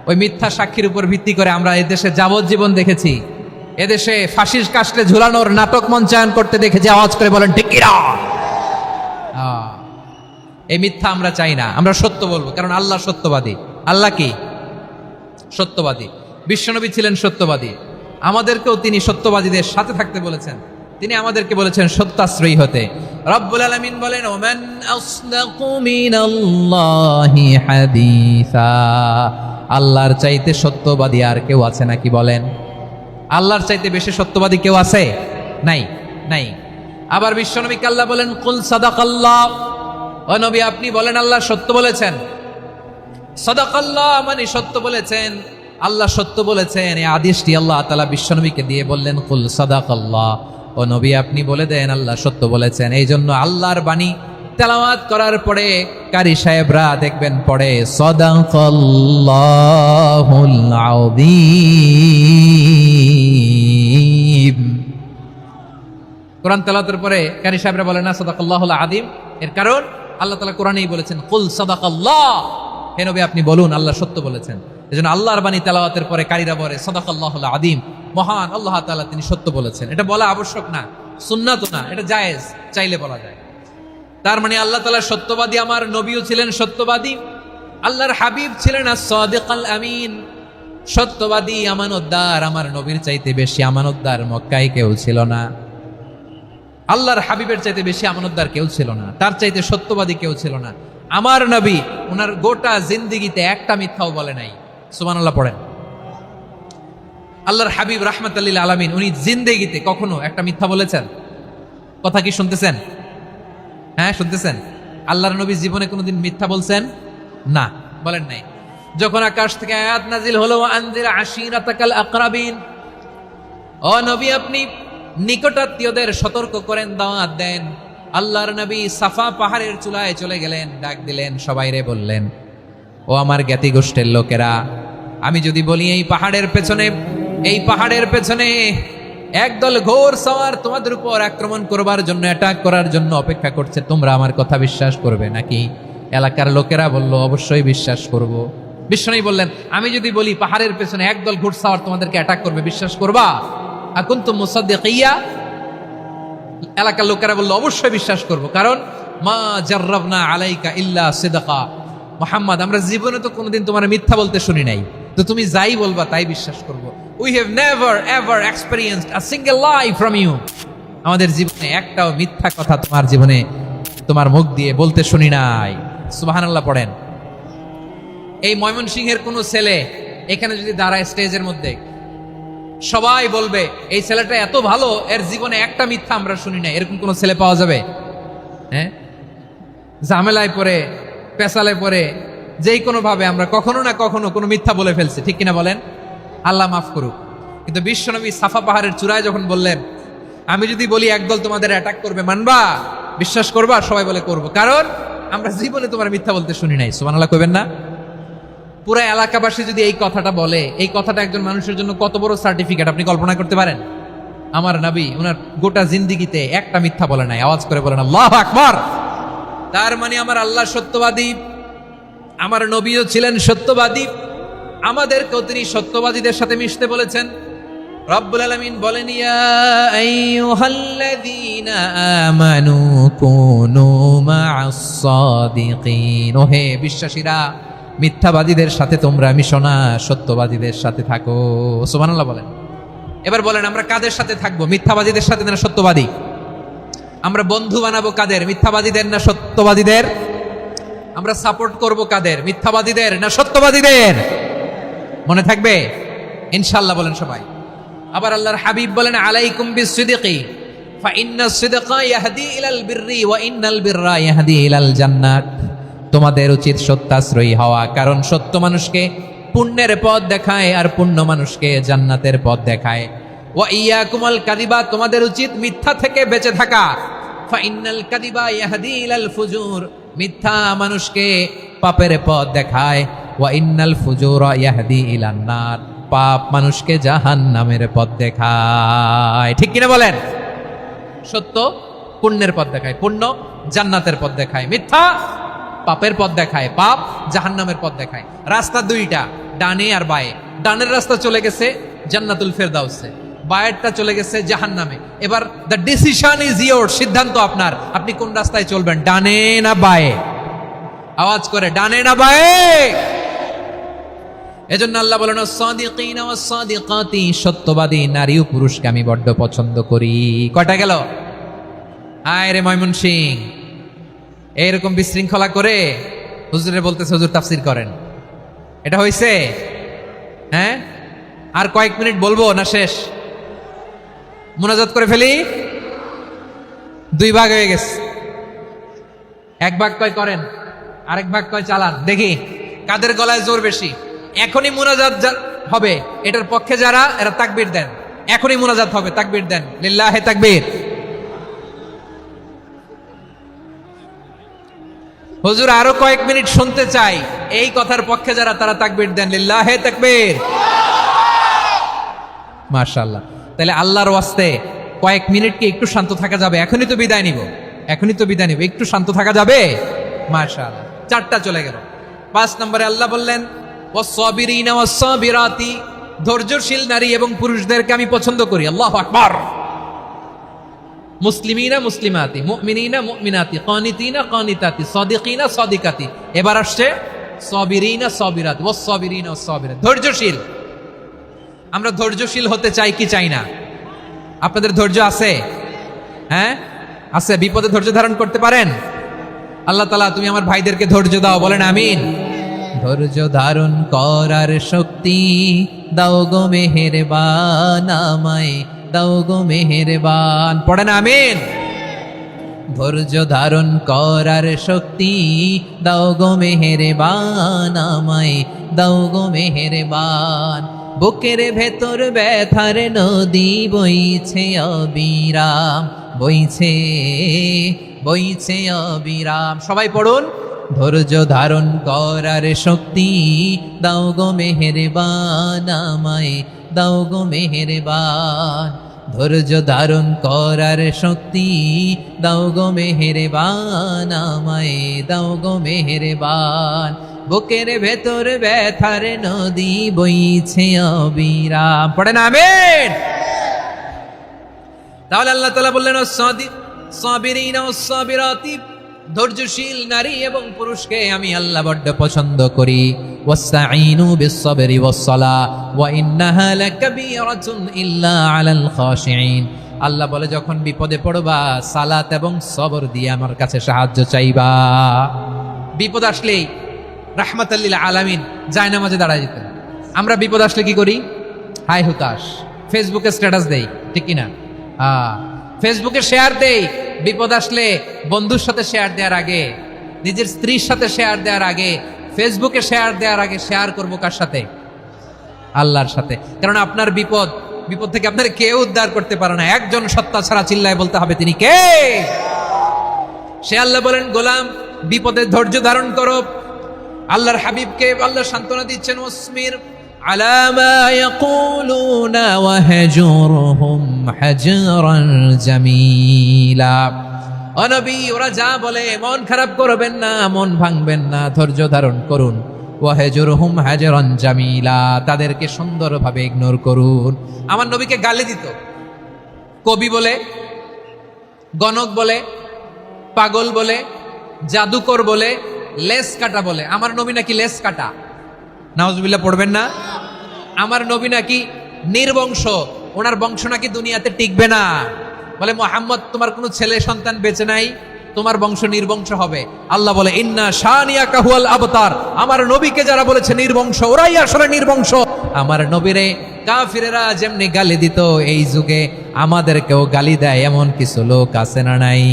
ওই মিথ্যা সাক্ষীর উপর ভিত্তি করে আমরা এদেশে যাবজ্জীবন দেখেছি, এদেশে ফাঁসির কাস্টে ঝুলানোর নাটক মঞ্চায়ন করতে দেখেছি। আওয়াজ করে বলেন ঠিক কিনা? এই মিথ্যা আমরা চাই না, আমরা সত্য বলবো, কারণ আল্লাহ সত্যবাদী। আল্লাহ কি? সত্যবাদী। বিশ্বনবী ছিলেন সত্যবাদী, আমাদেরকেও তিনি সত্যবাদীদের সাথে থাকতে বলেছেন। তিনি আমাদেরকে বলেছেন সত্যাশ্রয়ী হতে। রব্বুল আলামিন বলেন, ওমান আসদাকু মিনাল্লাহি হাদিসা, আল্লাহর চাইতে সত্যবাদী আর কেউ আছে নাকি বলেন? আল্লাহর চাইতে বেশি সত্যবাদী কেউ আছে? নাই, নাই। আবার বিশ্বনবীকে আল্লাহ বলেন, কুল সাদাকাল্লাহ, ও নবী আপনি বলেন আল্লাহ সত্য বলেছেন। সাদাকাল্লাহ মানে সত্য বলেছেন, আল্লাহ সত্য বলেছেন। এই আদেশটি আল্লাহ তাআলা বিশ্বনবীকে দিয়ে বললেন, কুল সাদাকাল্লাহ, ও নবী আপনি বলে দেন আল্লাহ সত্য বলেছেন। এই জন্য আল্লাহর বাণী তেলাওয়াত করার পরে কারি সাহেবরা দেখবেন পড়ে সাদাকাল্লাহুল আযীম। কোরআন তেলাওয়াতের পরে কারি সাহেবরা বলেন না সাদাকাল্লাহুল আযীম, এর কারণ আল্লাহ তাআলা কোরআনেই বলেছেন কুল সাদাকাল্লাহ, হে নবী আপনি বলুন আল্লাহ সত্য বলেছেন। এজন্য আল্লাহর বাণী তেলাওয়াতের পরে কারীরা বলে সাদাকাল্লাহুল আযীম, মহান আল্লাহ তাআলা তিনি সত্য বলেছেন। এটা বলা আবশ্যক না, সুন্নাত না, এটা জায়েজ, চাইলে বলা যায়। তার মানে আল্লাহ তাআলা সত্যবাদী, আমার নবীও ছিলেন সত্যবাদী, আল্লাহর হাবিব ছিলেন আস-সাদিকুল আমিন, সত্যবাদী আমানতদার। আমার নবীর চাইতে বেশি আমানতদার মক্কায় কেউ ছিল না, আল্লাহর হাবিবের চাইতে বেশি আমানতদার কেউ ছিল না, তার চাইতে সত্যবাদী কেউ ছিল না। আমার নবী ওনার গোটা জিন্দেগিতে একটা মিথ্যাও বলে নাই। সুবহানাল্লাহ পড়েন। আল্লাহর হাবিব রাহমাতুল লিল আলামিন উনি জিন্দেগিতে কখনো একটা মিথ্যা বলেছেন? কথা কি শুনতেছেন? হ্যাঁ শুনতেছেন? আল্লাহর নবী জীবনে কোনোদিন মিথ্যা বলছেন? না, বলেন নাই। যখন আকাশ থেকে আয়াত নাজিল হলো আনজির আশিরাতাকাল আকরাবিন, ও নবী আপনি নিকটাত্মীয়দের সতর্ক করেন, দাওয়াত দেন। আল্লাহর নবী সাফা পাহাড়ের চূড়ায় চলে গেলেন, ডাক দিলেন, সবাই রে বললেন, ও আমার জ্ঞাতি গোষ্ঠীর লোকেরা, আমি যদি বলি এই পাহাড়ের পেছনে একদল ঘোর সওয়ার তোমাদের উপর আক্রমণ করবার জন্য, অ্যাটাক করার জন্য অপেক্ষা করছে, তোমরা আমার কথা বিশ্বাস করবে নাকি? এলাকার লোকেরা বলল অবশ্যই বিশ্বাস করব। বিশ্বনবী বললেন, আমি যদি বলি পাহাড়ের পেছনে একদল ঘোড়সাওয়ার তোমাদেরকে অ্যাটাক করবে, বিশ্বাস করবা? আকুনতুম মুসাদ্দিকিয়া? এলাকার লোকেরা বলল অবশ্যই বিশ্বাস করব, কারণ মা জাররাবনা আলাইকা ইল্লা সিদকা, মুহাম্মদ আমরা জীবনে তো কোনোদিন তোমার মিথ্যা বলতে শুনি নাই, তো তুমি যাই বলবা তাই বিশ্বাস করব। We have never ever experienced a single lie from you. আমাদের জীবনে একটাও মিথ্যা কথা তোমার জীবনে তোমার মুখ দিয়ে বলতে শুনি নাই। সুবহানাল্লাহ পড়েন। এই ময়মনসিংহের কোন ছেলে এখানে যদি দাঁড়ায় স্টেজের মধ্যে, সবাই বলবে এই ছেলেটা এত ভালো, এর জীবনে একটা মিথ্যা আমরা শুনি না। এরকম কোন ছেলে পাওয়া যাবে? হ্যাঁ, ঝামেলায় পড়ে পেশালে পড়ে যেই কোনো ভাবে আমরা কখনো না কখনো কোনো মিথ্যা বলে ফেলছি, ঠিক কিনা বলেন? আল্লাহ মাফ করুক। কিন্তু বিশ্বনবী সাফা পাহাড়ের চূড়ায় যখন বললেন, আমি যদি বলি একদল তোমাদের অ্যাটাক করবে, মানবা? বিশ্বাস করবা? সবাই বলে করব, কারণ আমরা জীবনে তোমার মিথ্যা বলতে শুনি নাই। সুবহানাল্লাহ কইবেন না? পুরা এলাকাবাসী যদি এই কথাটা বলে, এই কথাটা একজন মানুষের জন্য কত বড় সার্টিফিকেট আপনি কল্পনা করতে পারেন? আমার নবী ওনার গোটা জিন্দিগিতে একটা মিথ্যা বলে নাই। আওয়াজ করে বলেন আল্লাহু আকবার। তার মানে আমার আল্লাহ সত্যবাদী, আমার নবীও ছিলেন সত্যবাদী, আমাদেরকেও তিনি সত্যবাদীদের সাথে মিশতে বলেছেন। রব্বুল আলামিন বলেন, ইয়া আইয়ুহাল্লাযীনা আমানু কুনু মা'আস সাদিকিন। ওহে বিশ্বাসীরা, মিথ্যাবাদীদের সাথে তোমরা মিশো না, সত্যবাদীদের সাথে থাকো। সুবহানাল্লাহ বলেন। এবার বলেন আমরা কাদের সাথে থাকবো? মিথ্যাবাদীদের সাথে না সত্যবাদী? আমরা বন্ধু বানাবো কাদের? মিথ্যাবাদীদের না সত্যবাদীদের? আমরা সাপোর্ট করব কাদের? মিথ্যাবাদীদের না সত্যবাদীদের? মনে থাকবে ইনশাআল্লাহ বলেন সবাই। আবার আল্লাহর হাবিব বলেন, আলাইকুম বিসসিদকি ফাইন্নাস সিদকা ইয়াহদি ইলাল বিররি ওয়া ইন্নাল বিররা ইয়াহদি ইলাল জান্নাত। তোমাদের উচিত সত্যাশ্রয়ী হওয়া, কারণ সত্য মানুষকে পুণ্যের পথ দেখায় আর পুণ্য মানুষকে জান্নাতের পথ দেখায়। ওয়া ইয়াকুমাল কাযিবা, তোমাদের উচিত মিথ্যা থেকে বেঁচে থাকা। ফাইন্নাল কাযিবা ইয়াহদি ইলাল ফুজুর, মিথ্যা মানুষকে পাপের পথ দেখায়। ওয়া ইন্নাল ফুজুরা ইয়াহদি ইলান নার, পাপ মানুষকে জাহান্নামের পথ দেখায়। ঠিক কিনা বলেন? সত্য পুণ্যের পথ দেখায়, পুণ্য জান্নাতের পথ দেখায়, মিথ্যা পাপের পথ দেখায়, পাপ জাহান্নামের পথ দেখায়। রাস্তা দুইটা, ডানে আর বায়ে। ডানের রাস্তা চলে গেছে জান্নাতুল ফেরদাউসে, বায়েরটা চলে গেছে জাহান্নামে। এবার দ্য ডিসিশন ইজ ইয়োর, সিদ্ধান্ত আপনার, আপনি কোন রাস্তায় চলবেন, ডানে না বায়ে? আওয়াজ করে, ডানে না বায়ে? এজন্য আল্লাহ বলেন, আস-সাদিকিনা ওয়াস-সাদিকাতি, সত্যবাদী নারী ও পুরুষকে আমি বড্ড পছন্দ করি। কয়টা গেল? হায় রে ময়মনসিং, এইরকম বিশৃঙ্খলা করে হুজুরে বলতেছে হুজুর তাফসীর করেন, এটা হইছে? হ্যাঁ, আর কয়েক মিনিট বলবো না শেষ? মুনাজাত করে ফেলি। দুই ভাগ হয়ে গেছে, এক ভাগ কয় করেন, আরেক ভাগ কয় চালান। দেখি কাদের গলায় জোর বেশি। এখনই মুনাজাত হবে, এটার পক্ষে যারা, এরা তাকবীর দেন। এখনই মুনাজাত হবে, তাকবীর দেন, লিল্লাহে তাকবীর। হুজুর আরো কয়েক মিনিট শুনতে চাই, এই কথার পক্ষে যারা, তারা তাকবীর দেন, লিল্লাহে তাকবীর। মাশাআল্লাহ। তাহলে আল্লাহর ওয়াস্তে কয়েক মিনিট কি একটু শান্ত থাকা যাবে? এখনই তো বিদায় নিব, এখনই তো বিদায় নিব, একটু শান্ত থাকা যাবে? মাশাআল্লাহ। চারটা চলে গেল। 5 নম্বরে আল্লাহ বললেন, ওয়াস-সাবিরিনা ওয়াস-সাবিরাতি, ধৈর্যশীল নারী এবং পুরুষদেরকে আমি পছন্দ করি। আল্লাহু আকবার। মুসলিমিনা মুসলিমাতি, মুমিনিনা মুমিনাতি, কানিতিনা কানিতাতি, সাদিকিনা সাদিকাতি। এবার আসছে সাবিরিনা সাবিরাত, ওয়াস-সাবিরিনা ওয়াস-সাবিরাত, ধৈর্যশীল। আমরা ধৈর্যশীল হতে চাই কি চাই না? আপনাদের ধৈর্য আছে? হ্যাঁ আছে। বিপদে ধৈর্য ধারণ করতে পারেন? আল্লাহ তাআলা তুমি আমার ভাইদেরকে ধৈর্য দাও, বলেন আমিন। ধৈর্য ধারণ করার শক্তি দাও গো মেহেরবান, আমায় দাও গো মেহেরবান, পড়েন আমিন। ধৈর্য ধারণ করার শক্তি দাও গো মেহেরবান, আমায় দাও গো মেহেরবান। বুকের ভেতর ব্যথার নদী বইছে অবিরাম, বইছে বইছে অবিরাম। সবাই পড়ুন, ধৈর্য ধারণ করার শক্তি দাও গো মেহেরবান, আমায় দাও গো মেহেরবান। ধৈর্য ধারণ করার শক্তি দাও গো মেহেরবান, আমায় দাও গো মেহেরবান। বুকের ভেতর ব্যথার নদী বইছে অবিরাম, পড়েন আমিন। তাহলে আল্লাহ তাআলা বললেন, সাবিরিনা ওয়াস-সাবিরাতি, ধৈর্যশীল নারী এবং পুরুষকে আমি আল্লাহ বড্ড পছন্দ করি। ওয়াস্তাঈনু বিস-সাবরি ওয়াস-সালাহ ওয়া ইন্নাহা লাকাবীরাতুন ইল্লা আলাল খাশিঈন। আল্লাহ বলে যখন বিপদে পড়বা সালাত এবং সবর দিয়ে আমার কাছে সাহায্য চাইবা। বিপদ আসলেই রাহমাতাল লিল আলামিন জায়নামাজে দাঁড়ায় যেতেন। আমরা বিপদ আসলে কি করি? হাই হুতাশ, ফেসবুকে স্ট্যাটাস দেই, ঠিক কিনা? ফেসবুকে শেয়ার দেই। বিপদ আসলে বন্ধুর সাথে শেয়ার দেওয়ার আগে, নিজের স্ত্রীর সাথে শেয়ার দেওয়ার আগে, ফেসবুকে শেয়ার দেওয়ার আগে শেয়ার করবো কার সাথে? আল্লাহর সাথে। কারণ আপনার বিপদ থেকে আপনার কেউ উদ্ধার করতে পারে না, একজন সত্তা ছাড়া। চিল্লায় বলতে হবে তিনি কে? সে আল্লাহ বলেন, গোলাম বিপদে ধৈর্য ধারণ করো। আল্লাহর হাবিবকে আল্লাহ সান্ত্বনা দিচ্ছেন, ওয়াসমির আলা মা ইয়াকুলুনা ওয়াহজুরহুম হাজরান জামিলা। ও নবী, ওরা যা বলে মন খারাপ করবেন না, মন ভাঙবেন না, ধৈর্য ধারণ করুন। ওয়াহজুরহুম হাজরান জামিলা, তাদেরকে সুন্দরভাবে ইগনোর করুন। আমার নবীকে গালি দিত কবি বলে, গণক বলে, পাগল বলে, জাদুকর বলে, লেস কাটা বলে। আমার নবী নাকি লেস কাটা, নাউজুবিল্লাহ পড়বেন না। আমার নবী নাকি নির্বংশ, ওনার বংশ নাকি দুনিয়াতে টিকবে না। বলে মুহাম্মদ, তোমার কোনো ছেলে সন্তান বেঁচে নাই, তোমার বংশ নির্বংশ হবে। আল্লাহ বলে, ইন্না শানিয়াকা হুয়াল আবতার। আমার নবীকে যারা বলেছে নির্বংশ, ওরাই আসলে নির্বংশ। আমার নবীরে কাফিরেরা যেমনি গালি দিত, এই যুগে আমাদেরকেও গালি দেয় এমন কিছু লোক আছে না নাই?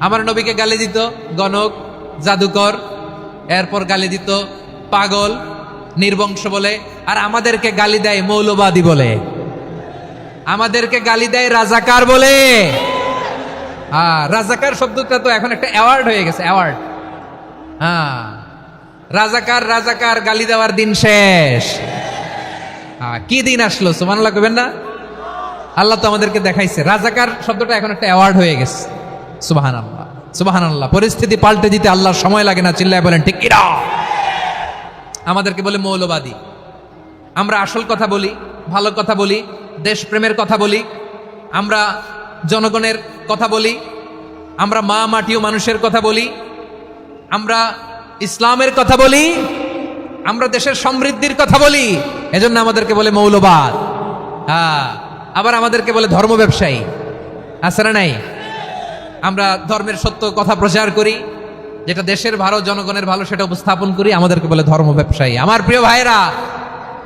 আমার নবীকে গালি দিত গণক, জাদুকর, এরপর গালি দিত পাগল, নির্বংশ বলে। আর আমাদেরকে গালি দেয় মৌলবাদী বলে, আমাদেরকে গালি দেয় রাজাকার বলে। রাজাকার শব্দটা তো এখন একটা অ্যাওয়ার্ড হয়ে গেছে, অ্যাওয়ার্ড। রাজাকার রাজাকার গালি দেওয়ার দিন শেষ। কি দিন আসলো? সুবহানাল্লাহ কইবেন না? আল্লাহ তো আমাদেরকে দেখাইছে। রাজাকার শব্দটা এখন একটা অ্যাওয়ার্ড হয়ে গেছে। সুবহানাল্লাহ, সুবহানাল্লাহ। পরিস্থিতি পাল্টে দিতে আল্লাহর সময় লাগে না। চিল্লায় বলেন ঠিক কিনা? আমাদেরকে বলে মৌলবাদী। আমরা আসল কথা বলি, ভালো কথা বলি, দেশপ্রেমের কথা বলি, আমরা জনগণের কথা বলি, আমরা মা মাটি ও মানুষের কথা বলি, আমরা ইসলামের কথা বলি, আমরা দেশের সমৃদ্ধির কথা বলি। এজন্য আমাদেরকে বলে মৌলবাদ। আবার আমাদেরকে বলে ধর্ম ব্যবসায়ী। আছে না নাই? আমরা ধর্মের সত্য কথা প্রচার করি, যেটা দেশের ভালো, জনগণের ভালো, সেটা উপস্থাপন করি। আমাদেরকে বলে ধর্ম ব্যবসায়ী। আমার প্রিয় ভাইরা,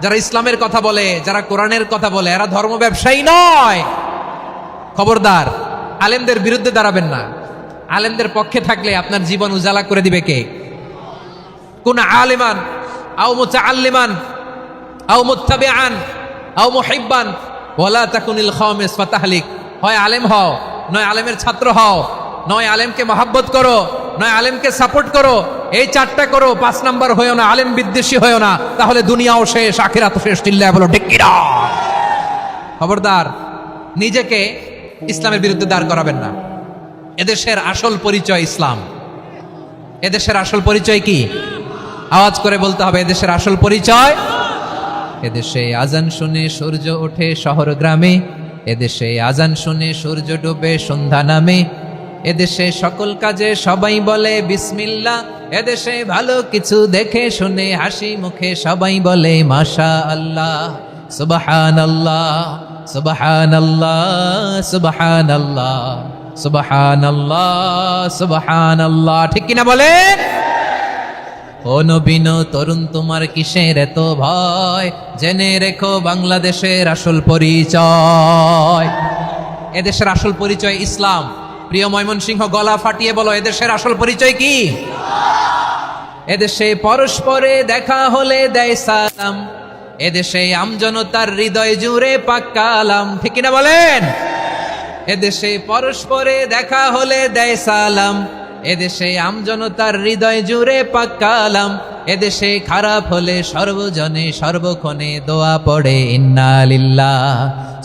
যারা ইসলামের কথা বলে, যারা কোরআনের কথা বলে, এরা ধর্ম ব্যবসায়ী নয়। খবরদার, আলেমদের বিরুদ্ধে দাঁড়াবেন না। আলেমদের পক্ষে থাকলে আপনার জীবন উজালা করে দিবে কে? কোন আলিমান আও মুতাআল্লিমান আও মুত্তাবিআন আও মুহিব্বান ওয়ালা তাকুনিল খামিস ফাতাহলিক। হয় আলেম হও, নয় আলেমের ছাত্র হও, নয় আলেমকে মহাব্বত করো, নয় আলেমকে সাপোর্ট করো। এই চারটা করো, 5 নাম্বার হয়েও না, আলেম বিদ্বেষী হয়েও না, তাহলে দুনিয়াও শেষ, আখিরাতও শেষ। চিল্লায় বলো ঠিক কিনা? খবরদার, নিজেকে ইসলামের বিরুদ্ধে দাঁড় করাবেন না। এদেশের আসল পরিচয় ইসলাম। এদেশের আসল পরিচয় কি? আওয়াজ করে বলতে হবে, এদেশের আসল পরিচয়। এদেশে আজান শুনে সূর্য ওঠে শহর গ্রামে, এদেশে আজান শুনে সূর্য ডুবে সন্ধ্যা নামে, এদেশে সকল কাজে সবাই বলে বিসমিল্লাহ, এদেশে ভালো কিছু দেখে শুনে হাসি মুখে সবাই বলে মাশা আল্লাহ, সুবহানাল্লাহ, সুবহানাল্লাহ, সুবহানাল্লাহ, সুবহানাল্লাহ, সুবহানাল্লাহ। ঠিক কিনা বলেন? ও নবীন তরুণ, তোমার কিসের এত ভয়? জেনে রেখো বাংলাদেশের আসল পরিচয়। এদেশের আসল পরিচয় ইসলাম। প্রিয় ময়মনসিংহ, গলা ফাটিয়ে বলো, এদেশের আসল পরিচয় কি? এদেশে পরস্পরে দেখা হলে দেয় সালাম, এদেশে আমজনতার হৃদয় জুড়ে পাক্কা আলাম। ঠিক কিনা বলেন? এদেশে পরস্পরে দেখা হলে দেয় সালাম, এদেশে আমজনতার হৃদয় জুড়ে পাক্কা আলাম, এদেশে খারাপ হলে সর্বজনে সর্বক্ষণে দোয়া পড়ে ইন্না লিল্লাহ,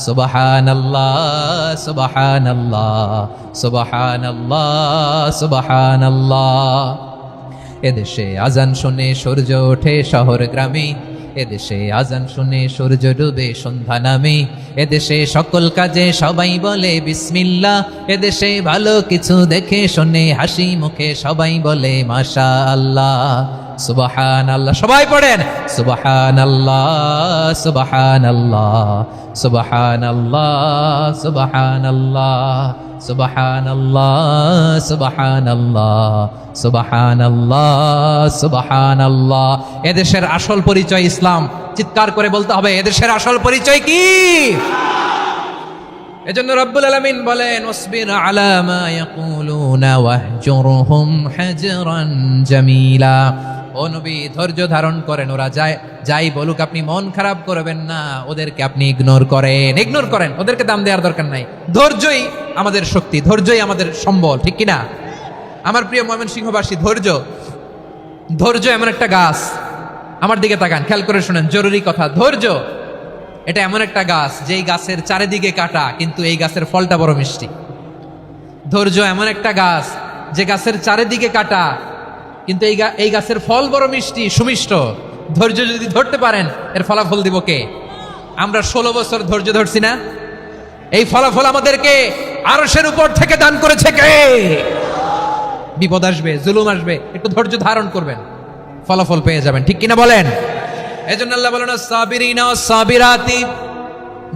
সুবহানাল্লাহ, সুবহানাল্লাহ, সুবহানাল্লাহ, সুবহানাল্লাহ। এদেশে আজান শুনে সূর্য ওঠে শহর গ্রামে, এদেশে আজান শুনে সূর্য ডুবে সন্ধ্যা নামে, এদেশে সকল কাজে সবাই বলে বিসমিল্লাহ, এদেশে ভালো কিছু দেখে শুনে হাসি মুখে সবাই বলে মাশাআল্লাহ। সুবহানাল্লাহ, সবাই পড়েন সুবহানাল্লাহ সুবহানাল্লাহ সুবহানাল্লাহ সুবহানাল্লাহ সুবহানাল্লাহ সুবহানাল্লাহ সুবহানাল্লাহ সুবহানাল্লাহ। এদেশের আসল পরিচয় ইসলাম। চিৎকার করে বলতে হবে, এদেশের আসল পরিচয় কি? এজন্য রব্বুল আলামিন বলেন ওয়াসবির আলা মা ইয়াকুলুনা ওয়াহজুরহুম হাজরান জামিলা। ও নবী, ধৈর্য ধারণ করেন, ওরা যাই বলুক আপনি মন খারাপ করবেন না, ওদেরকে আপনি ইগনোর করেন, ওদেরকে দাম দেওয়ার দরকার নাই। ধৈর্যই আমাদের শক্তি, ধৈর্যই আমাদের সম্বল, ঠিক কিনা? আমার প্রিয় ময়মনসিংহবাসী, ধৈর্য এমন একটা গাছ, আমার দিকে তাকান, খেয়াল করে শুনেন, জরুরি কথা। ধৈর্য এটা এমন একটা গাছ যেই গাছের চারিদিকে কাটা, কিন্তু এই গাছের ফলটা বড় মিষ্টি। ধৈর্য এমন একটা গাছ যে গাছের চারিদিকে কাটা, কিন্তু এই গাছের ফল বড় মিষ্টি, সুমিষ্ট। ধৈর্য যদি ধরতে পারেন, এর ফলাফল দিব কে? আমরা 16 বছর ধৈর্য ধরছি না? এই ফলাফল আমাদেরকে আরশের উপর থেকে দান করেছে কে? বিপদ আসবে, জুলুম আসবে, একটু ধৈর্য ধারণ করবেন, ফলাফল পেয়ে যাবেন, ঠিক কিনা বলেন? এজন্য আল্লাহ বলেন সাবিরিনা ওয়াস সাবিরাতি,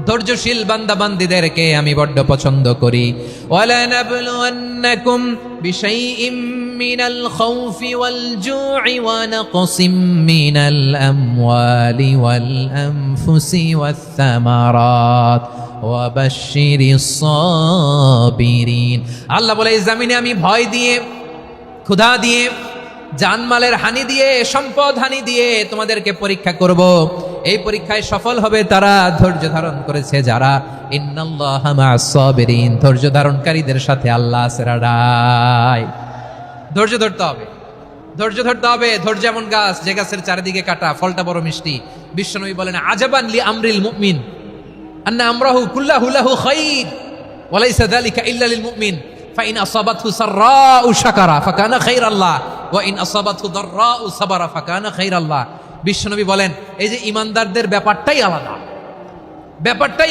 ধৈর্যশীল বান্দা বান্দীদেরকে আমি বড্ড পছন্দ করি। ওয়ালা নাবলুয়ান্নাকুম বিশাইইম মিনাল খাউফি ওয়াল জু'i ওয়া নাকসিম মিনাল আমওয়ালি ওয়াল আনফুসি ওয়াস সামারাত ওয়া বাশশিরিস সাবিরিন। আল্লাহ বলে, এই জমিনে আমি ভয় দিয়ে, ক্ষুধা দিয়ে, জানমালের হানি দিয়ে, সম্পদ হানি দিয়ে তোমাদেরকে পরীক্ষা করব। এই পরীক্ষায় সফল হবে তারা, ধৈর্য ধারণ করেছে যারা। ইন্নাল্লাহা মা'আস সাবিরিন, ধৈর্য ধারণকারীদের সাথে আল্লাহ আছে রাডাই। ধৈর্য ধরতে হবে, ধৈর্য এমন গাছ যে গাছের চারিদিকে কাটা, ফলটা বড় মিষ্টি। বিশ্বনবী বলেন আজাবান লি আমরিল মুমিন আন্না আমরাহু কুল্লাহু লাহু খাইর ওয়া লাইসা যালিকা ইল্লা লিল মুমিন ফাইন আসাবাতহু সাররাউ শাকারা ফাকানা খাইরাল্লাহ ওয়া ইন আসাবাতহু দাররাউ সাবারা ফাকানা খাইরাল্লাহ। বিশ্বনবী বলেন, এই যে ইমানদারদের ব্যাপারটাই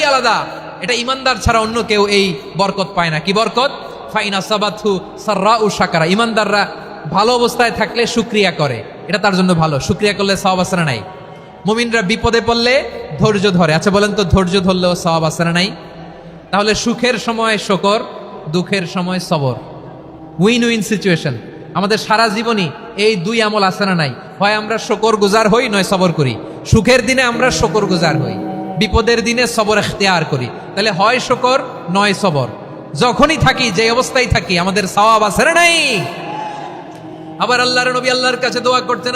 আলাদা, এটা ইমানদার ছাড়া অন্য কেউ এই বরকত পায় না। কি বরকত? ফাইন আসাবাতহু সাররাউ শাকারা, ইমানদাররা ভালো অবস্থায় থাকলে শুকরিয়া করে, এটা তার জন্য ভালো। শুকরিয়া করলে সওয়াব আছে না নাই? মুমিনরা বিপদে পড়লে ধৈর্য ধরে। আচ্ছা বলেন তো, ধৈর্য ধরলেও সওয়াব আছে না নাই? তাহলে সুখের সময় শুকর, দুঃখের সময় সবর, উইন উইন সিচুয়েশন। আমাদের সারা জীবনই এই দুই আমল আছে না নাই? হয় আমরা শুকর গুজার হই, নয় সবর করি। সুখের দিনে আমরা শুকর গুজার হই, বিপদের দিনে সবর ইখতিয়ার করি। তাহলে হয় শুকর নয় সবর। যখনই থাকি, যে অবস্থায় থাকি, আমাদের সওয়াব আছে না নাই? আবার আল্লাহর নবী আল্লাহর কাছে দোয়া করতেন,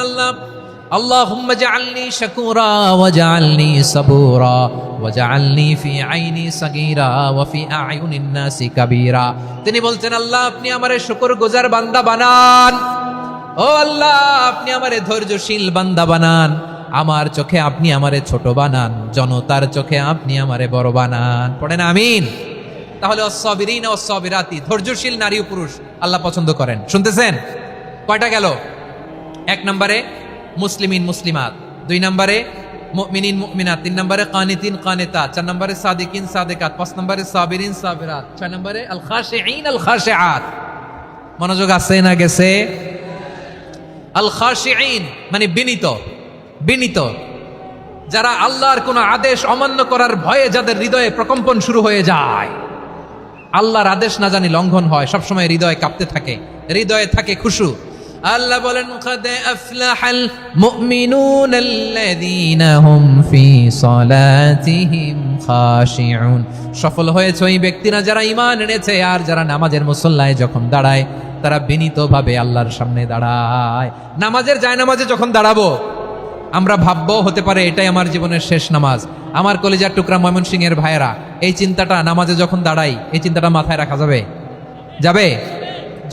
আল্লাহুম্মা জাআলনি শাকুরা ওয়া জাআলনি সাবুরা ওয়া জাআলনি ফি আইনি সাগীরা ওয়া ফি আ'য়ুনিন নাসি কাবীরা। তিনি বলছেন, আল্লাহ আপনি আমারে শুকরগুজার বান্দা বানান, ও আল্লাহ আপনি আমারে ধৈর্যশীল বান্দা বানান, আমার চোখে আপনি আমারে ছোট বানান, জনতার চোখে আপনি আমারে বড় বানান। পড়েন আমিন। তাহলে আস-সাবিরিনা ওয়াস-সাবিরাতি, ধৈর্যশীল নারী ও পুরুষ আল্লাহ পছন্দ করেন। শুনতেছেন? কয়টা গেল? 1 নম্বরে মুসলিমিন মুসলিমাত, 2 নম্বরে মুমিনিন মুমিনাত, 3 নম্বরে কানিতিন কানিতাত, 4 নম্বরে সাদিকিন সাদিকাত, 5 নম্বরে সাবিরিন সাবিরাত, 6 নম্বরে আল খাশিঈন আল খাশিআত। মনোযোগ আছে না গেছে? আল খাশিঈন মানে বিনীত, যারা আল্লাহর কোন আদেশ অমান্য করার ভয়ে যাদের হৃদয়ে প্রকম্পন শুরু হয়ে যায়, আল্লাহর আদেশ না জানি লঙ্ঘন হয়, সবসময় হৃদয় কাঁপতে থাকে, হৃদয়ে থাকে খুশু। আল্লাহ বলেন, قد أفلح المؤمنون الذين هم في صلاتهم خاشعون, সফল হয়েছে ওই ব্যক্তিরা যারা ঈমান এনেছে আর যারা নামাজের মুসল্লায় যখন দাঁড়ায় তারা বিনীতভাবে আল্লাহর সামনে দাঁড়ায়। নামাজের জায়নামাজে যখন দাঁড়াবো আমরা ভাববো হতে পারে এটাই আমার জীবনের শেষ নামাজ। আমার কলিজার টুকরা ময়মনসিংহের ভাইয়েরা, এই চিন্তাটা নামাজে যখন দাঁড়াই, এই চিন্তাটা মাথায় রাখা যাবে?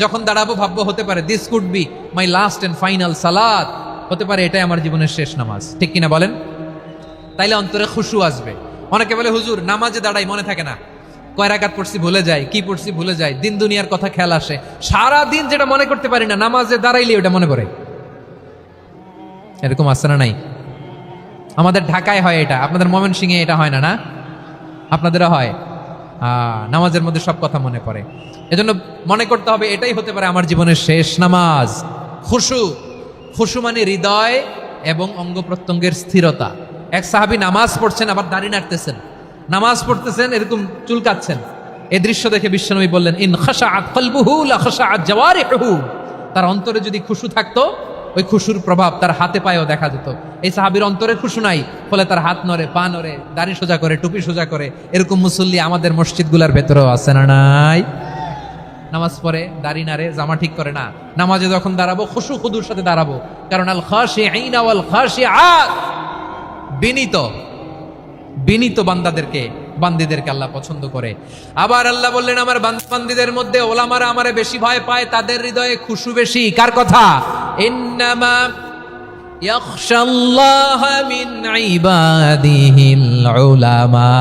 যখন দাঁড়াবো ভাববো হতে পারে this could be my last and final সালাত, হতে পারে এটাই আমার জীবনের শেষ নামাজ, ঠিক কিনা বলেন? তাইলে অন্তরে খুশু আসবে। অনেকে বলে হুজুর নামাজে দাঁড়াই মনে থাকে না, কয় রাকাত পড়ছি ভুলে যাই, কি পড়ছি ভুলে যাই, দিন দুনিয়ার কথা খেয়াল আসে, সারা দিন যেটা মনে করতে পারি না নামাজে দাঁড়াইলে ওটা মনে পড়ে। এরকম আছে না নাই? আমাদের ঢাকায় হয় এটা, আপনাদের ময়মনসিংহে এটা হয় না, না? আপনাদেরও হয়? নামাজের মধ্যে সব কথা মনে পড়ে। এজন্য মনে করতে হবে এটাই হতে পারে আমার জীবনের শেষ নামাজ। খুশু, খুশু মানে হৃদয় এবং অঙ্গ প্রত্যঙ্গের স্থিরতা। এক সাহাবী নামাজ পড়ছেন আবার দাড়ি নাড়তেছেন, নামাজ পড়তেছেন এরকম চুলকাচ্ছেন। এই দৃশ্য দেখে বিশ্বনবী বললেন, ইন খাশাআত কলবুহু লা খাশাআত জাওয়ারিহুহু। তার অন্তরে যদি খুশু থাকতো, ওই খুশুর প্রভাব তার হাতে পায়েও দেখা যেত। এই সাহাবীর অন্তরে খুশু নাই, ফলে তার হাত নড়ে, পা নড়ে, দাড়ি সোজা করে, টুপি সোজা করে। এরকম মুসল্লি আমাদের মসজিদগুলোর ভেতরেও আছে না নাই? নামাজ পড়ে, দাড়ি নাড়ে, জামা ঠিক করে না। নামাজে যখন দাঁড়াবো খুশু খুদুর সাথে দাঁড়াবো, কারণ আল খাশিঈনা ওয়াল খাশিআত, বিনীত বিনীত বান্দিদেরকে আল্লাহ পছন্দ করে। আবার আল্লাহ বললেন, আমার বান্দিদের মধ্যে ওলামারা আমারে বেশি ভয় পায়, তাদের হৃদয়ে খুশু বেশি। কার কথা? ইন্নামা ইয়াখশাল্লাহা মিন ইবাদিহিল উলামা।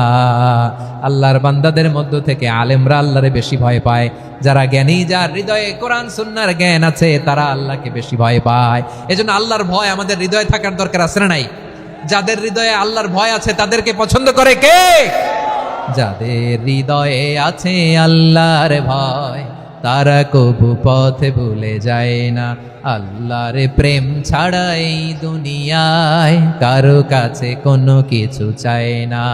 আল্লাহর বান্দাদের মধ্য থেকে আলেমরা আল্লাহরে বেশি ভয় পায়। যারা জ্ঞানী, যার হৃদয়ে কোরআন সুন্নাহর জ্ঞান আছে, তারা আল্লাহকে বেশি ভয় পায়। এজন্য আল্লাহর ভয় আমাদের হৃদয়ে থাকার দরকার আছে না নাই? যাদের হৃদয়ে আল্লাহর ভয় আছে তাদেরকে পছন্দ করে কে? যাদের হৃদয়ে আছে আল্লাহর ভয়, তারা কবু পথে ভুলে যায় না। আল্লাহর প্রেম ছাড়া এই দুনিয়ায় কারো কাছে কোনো কিছু চায় না।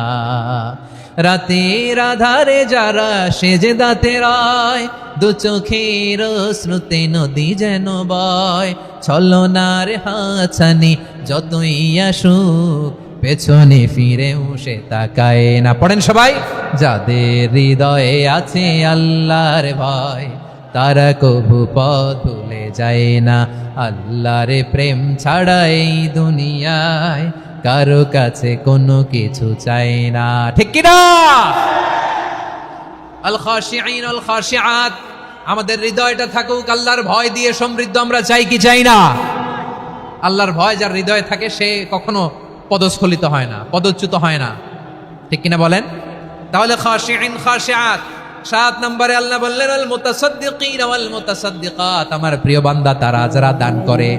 রাতের আধারে যারা সেজদাতে রয়, দু চোখের শ্রুতে নদী যেন বয়। ছলনার হাছানি যতই আসুক, পেছনে ফিরেও সে তাকায় না। পড়েন সবাই। যাদের হৃদয়ে আছে আল্লাহর ভয়, তারা কবু পথ ভুলে যায় না। আল্লাহর প্রেম ছাড়া এই দুনিয়ায় কারো কাছে কোনো কিছু চাই না। ঠিক কি না? আল খাশিঈন আল খাশিআত, আমাদের হৃদয়টা থাকুক আল্লাহর ভয় দিয়ে সমৃদ্ধ। আমরা চাই কি চাই না? আল্লাহর ভয় যার হৃদয়ে থাকে সে কখনো পদস্খলিত হয় না, পদচ্যুত হয় না। ঠিক কিনা বলেন? তাহলে খাশিঈন খাশিআত। 7 নম্বরে আল্লাহ বললেন, আল মুতাসাদ্দিকিন ওয়াল মুতাসাদ্দিকাত, আমার প্রিয় বান্দা তারা যারা দান করে,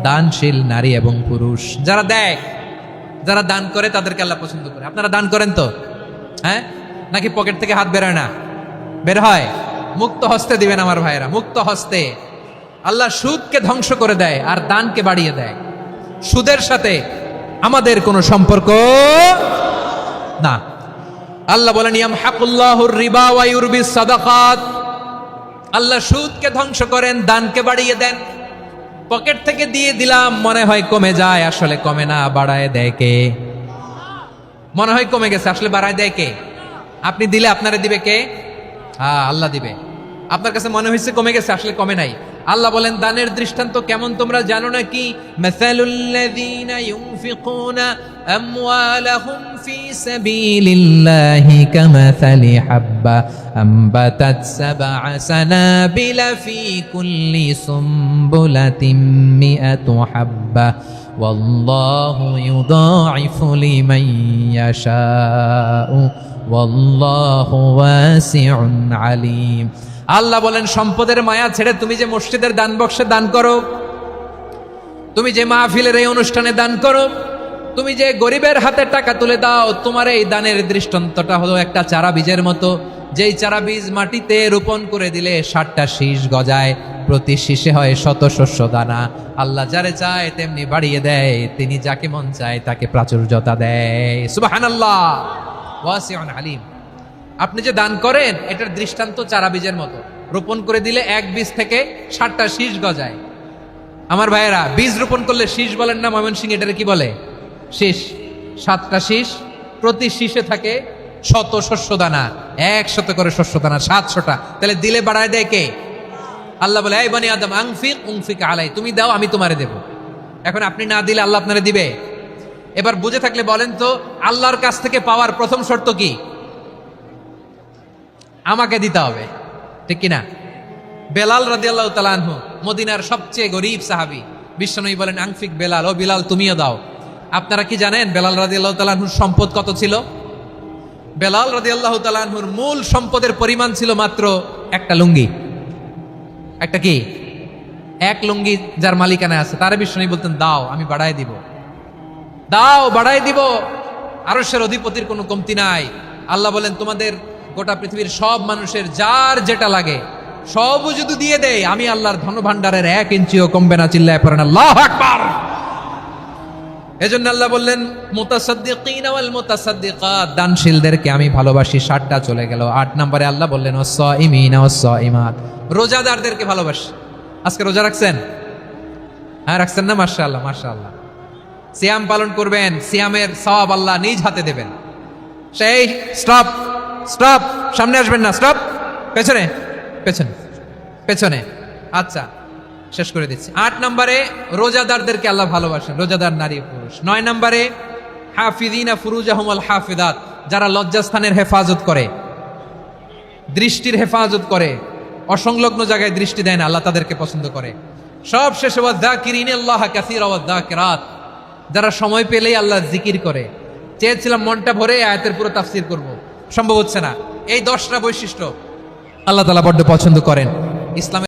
দানশীল নারী এবং পুরুষ। যারা দেয়, যারা দান করে তাদেরকে আল্লাহ পছন্দ করে। আপনারা দান করেন তো? হ্যাঁ, নাকি পকেট থেকে হাত বের হয় না? বের হয়। মুক্ত হস্তে দিবেন আমার ভাইরা, মুক্ত হস্তে। আল্লাহ সুদকে ধ্বংস করে দেয় আর দানকে বাড়িয়ে দেয়। সুদের সাথে আমাদের কোনো সম্পর্ক না। আল্লাহ বলেন, ইয়ামহাকুল্লাহুর রিবা ওয়া ইউরবিস সাদাকাত। আল্লাহ সুদকে ধ্বংস করেন, দানকে বাড়িয়ে দেন। পকেট থেকে দিয়ে দিলাম, মনে হয় কমে যায়, আসলে কমে না, বাড়ায় দেয় কে? মনে হয় কমে গেছে, আসলে বাড়ায় দেয় কে? আপনি দিলে আপনারে দিবে কে? হ্যাঁ, আল্লাহ দিবে। আপনার কাছে মনে হয়েছে কমে গেছে, আসলে কমে নাই। আল্লাহ বলেন, দানের দৃষ্টান্ত কেমন তোমরা জানো নাকি? মাসালুল্লাযীনা ইউনফিকুনা আমওয়ালাহুম ফি সাবিলিল্লাহি কামাসালি হাব্বা আমবাতাত সাবআ সানাবিলা ফি কুল্লি সুমবুলাতিন মিআতু হাব্বা ওয়াল্লাহু ইউদাঈফু লিমান ইয়াশাউ ওয়াল্লাহু ওয়াসিউন আলীম। আল্লাহ বলেন, সম্পদের মায়া ছেড়ে তুমি যে মসজিদের দান বক্সে দান করো, তুমি যে মাহফিলের এই অনুষ্ঠানে দান করো, তুমি যে গরিবের হাতে টাকা তুলে দাও, তোমার এই দানের দৃষ্টান্তটা হলো একটা চারা বীজের মতো। যেই চারা বীজ মাটিতে রোপণ করে দিলে 60টা শীষ গজায়, প্রতি শীষে হয় 100 শস্য দানা। আল্লাহ যারে চায় তেমনি বাড়িয়ে দেয়, তিনি যাকে মন চায় তাকে প্রাচুর্যতা দেয়। সুবহানাল্লাহ, ওয়াসিউন আলীম। আপনি যে দান করেন এটার দৃষ্টান্ত চারা বীজের মতো, রোপণ করে দিলে এক বীজ থেকে 60টা শীষ গজায়। আমার ভাইয়েরা, বীজ রোপণ করলে শীষ বলেন না ময়মনসিংহ, এটারে কি বলে? শীষ। 7টা শীষ, প্রতি শীষে থাকে 100 শস্য দানা, 100 করে শস্য দানা, 700টা। তাহলে দিলে বাড়ায় দেয় কে? আল্লাহ বলে, এই বনি আদম আনফিক উনফিক আলাই, তুমি দাও আমি তোমারে দেব। এখন আপনি না দিলে আল্লাহ আপনারে দিবে? এবার বুঝে থাকলে বলেন তো, আল্লাহর কাছ থেকে পাওয়ার প্রথম শর্ত কি? আমাকে দিতে হবে, ঠিক কিনা? বেলাল রাদিয়াল্লাহু তাআলা আনহু, মদিনার সবচেয়ে গরীব সাহাবী, বিশ্বনবী বলেন, আনফিক বেলাল, ও বিলাল তুমিও দাও। আপনারা কি জানেন বেলাল রাদিয়াল্লাহু তাআলা আনহুর সম্পদ কত ছিল? বেলাল রাদিয়াল্লাহু তাআলা আনহুর মূল সম্পদের পরিমাণ ছিল মাত্র একটা লুঙ্গি। একটা কি? এক লুঙ্গি যার মালিকানা আছে, তারে বিশ্বনবী বলতেন, দাও আমি বাড়ায় দিব। দাও, বাড়াই দিব। আরশের অধিপতির কোনো কমতি নাই। আল্লাহ বলেন, তোমাদের গোটা পৃথিবীর সব মানুষের যার যেটা লাগে সবও যদি দিয়ে দেয়, আমি আল্লাহর ধনভাণ্ডারের 1 ইঞ্চিও কমবে না। চিল্লায় পড়েন আল্লাহু আকবার। এজন্য আল্লাহ বললেন, মুতাসাদ্দিকিনা ওয়াল মুতাসাদ্দিকাত, দানশীলদেরকে আমি ভালোবাসি। 7টা চলে গেল। 8 নম্বরে আল্লাহ বললেন, ওয়াস-সাইমিনা ওয়াস-সাইমাত, রোজাদারদেরকে ভালোবাসি। আজকে রোজা রাখছেন? হ্যাঁ, রাখছেন না? মাশাআল্লাহ, মাশাআল্লাহ। সিয়াম পালন করবেন, সিয়ামের সওয়াব আল্লাহ নিজ হাতে দেবেন। সেই স্টপ, স্টপ, সামনে আসবেন না, স্টপ, পেছনে, পেছনে, পেছনে। আচ্ছা, শেষ করে দিচ্ছি। 8 নম্বরে রোজাদারদেরকে আল্লাহ ভালোবাসেন, রোজাদার নারী পুরুষ। 9 নম্বরে হাফিযিনা ফুরুজাহুম ওয়াল হাফিযাত, যারা লজ্জাস্থানের হেফাজত করে, দৃষ্টির হেফাজত করে, অসংলগ্ন জায়গায় দৃষ্টি দেয় না, আল্লাহ তাদেরকে পছন্দ করে। সব শেষে ওয়াযাকিরিনাল্লাহ কাসীরা ওয়াযাকিরাত, যারা সময় পেলেই আল্লাহ জিকির করে। চেয়েছিলাম মনটা ভরে আয়াতের পুরো তাফসীর করব, সম্ভব হচ্ছে না। এই 10টা বৈশিষ্ট্য আল্লাহ তাআলা বড্ড পছন্দ করেন। ইসলামের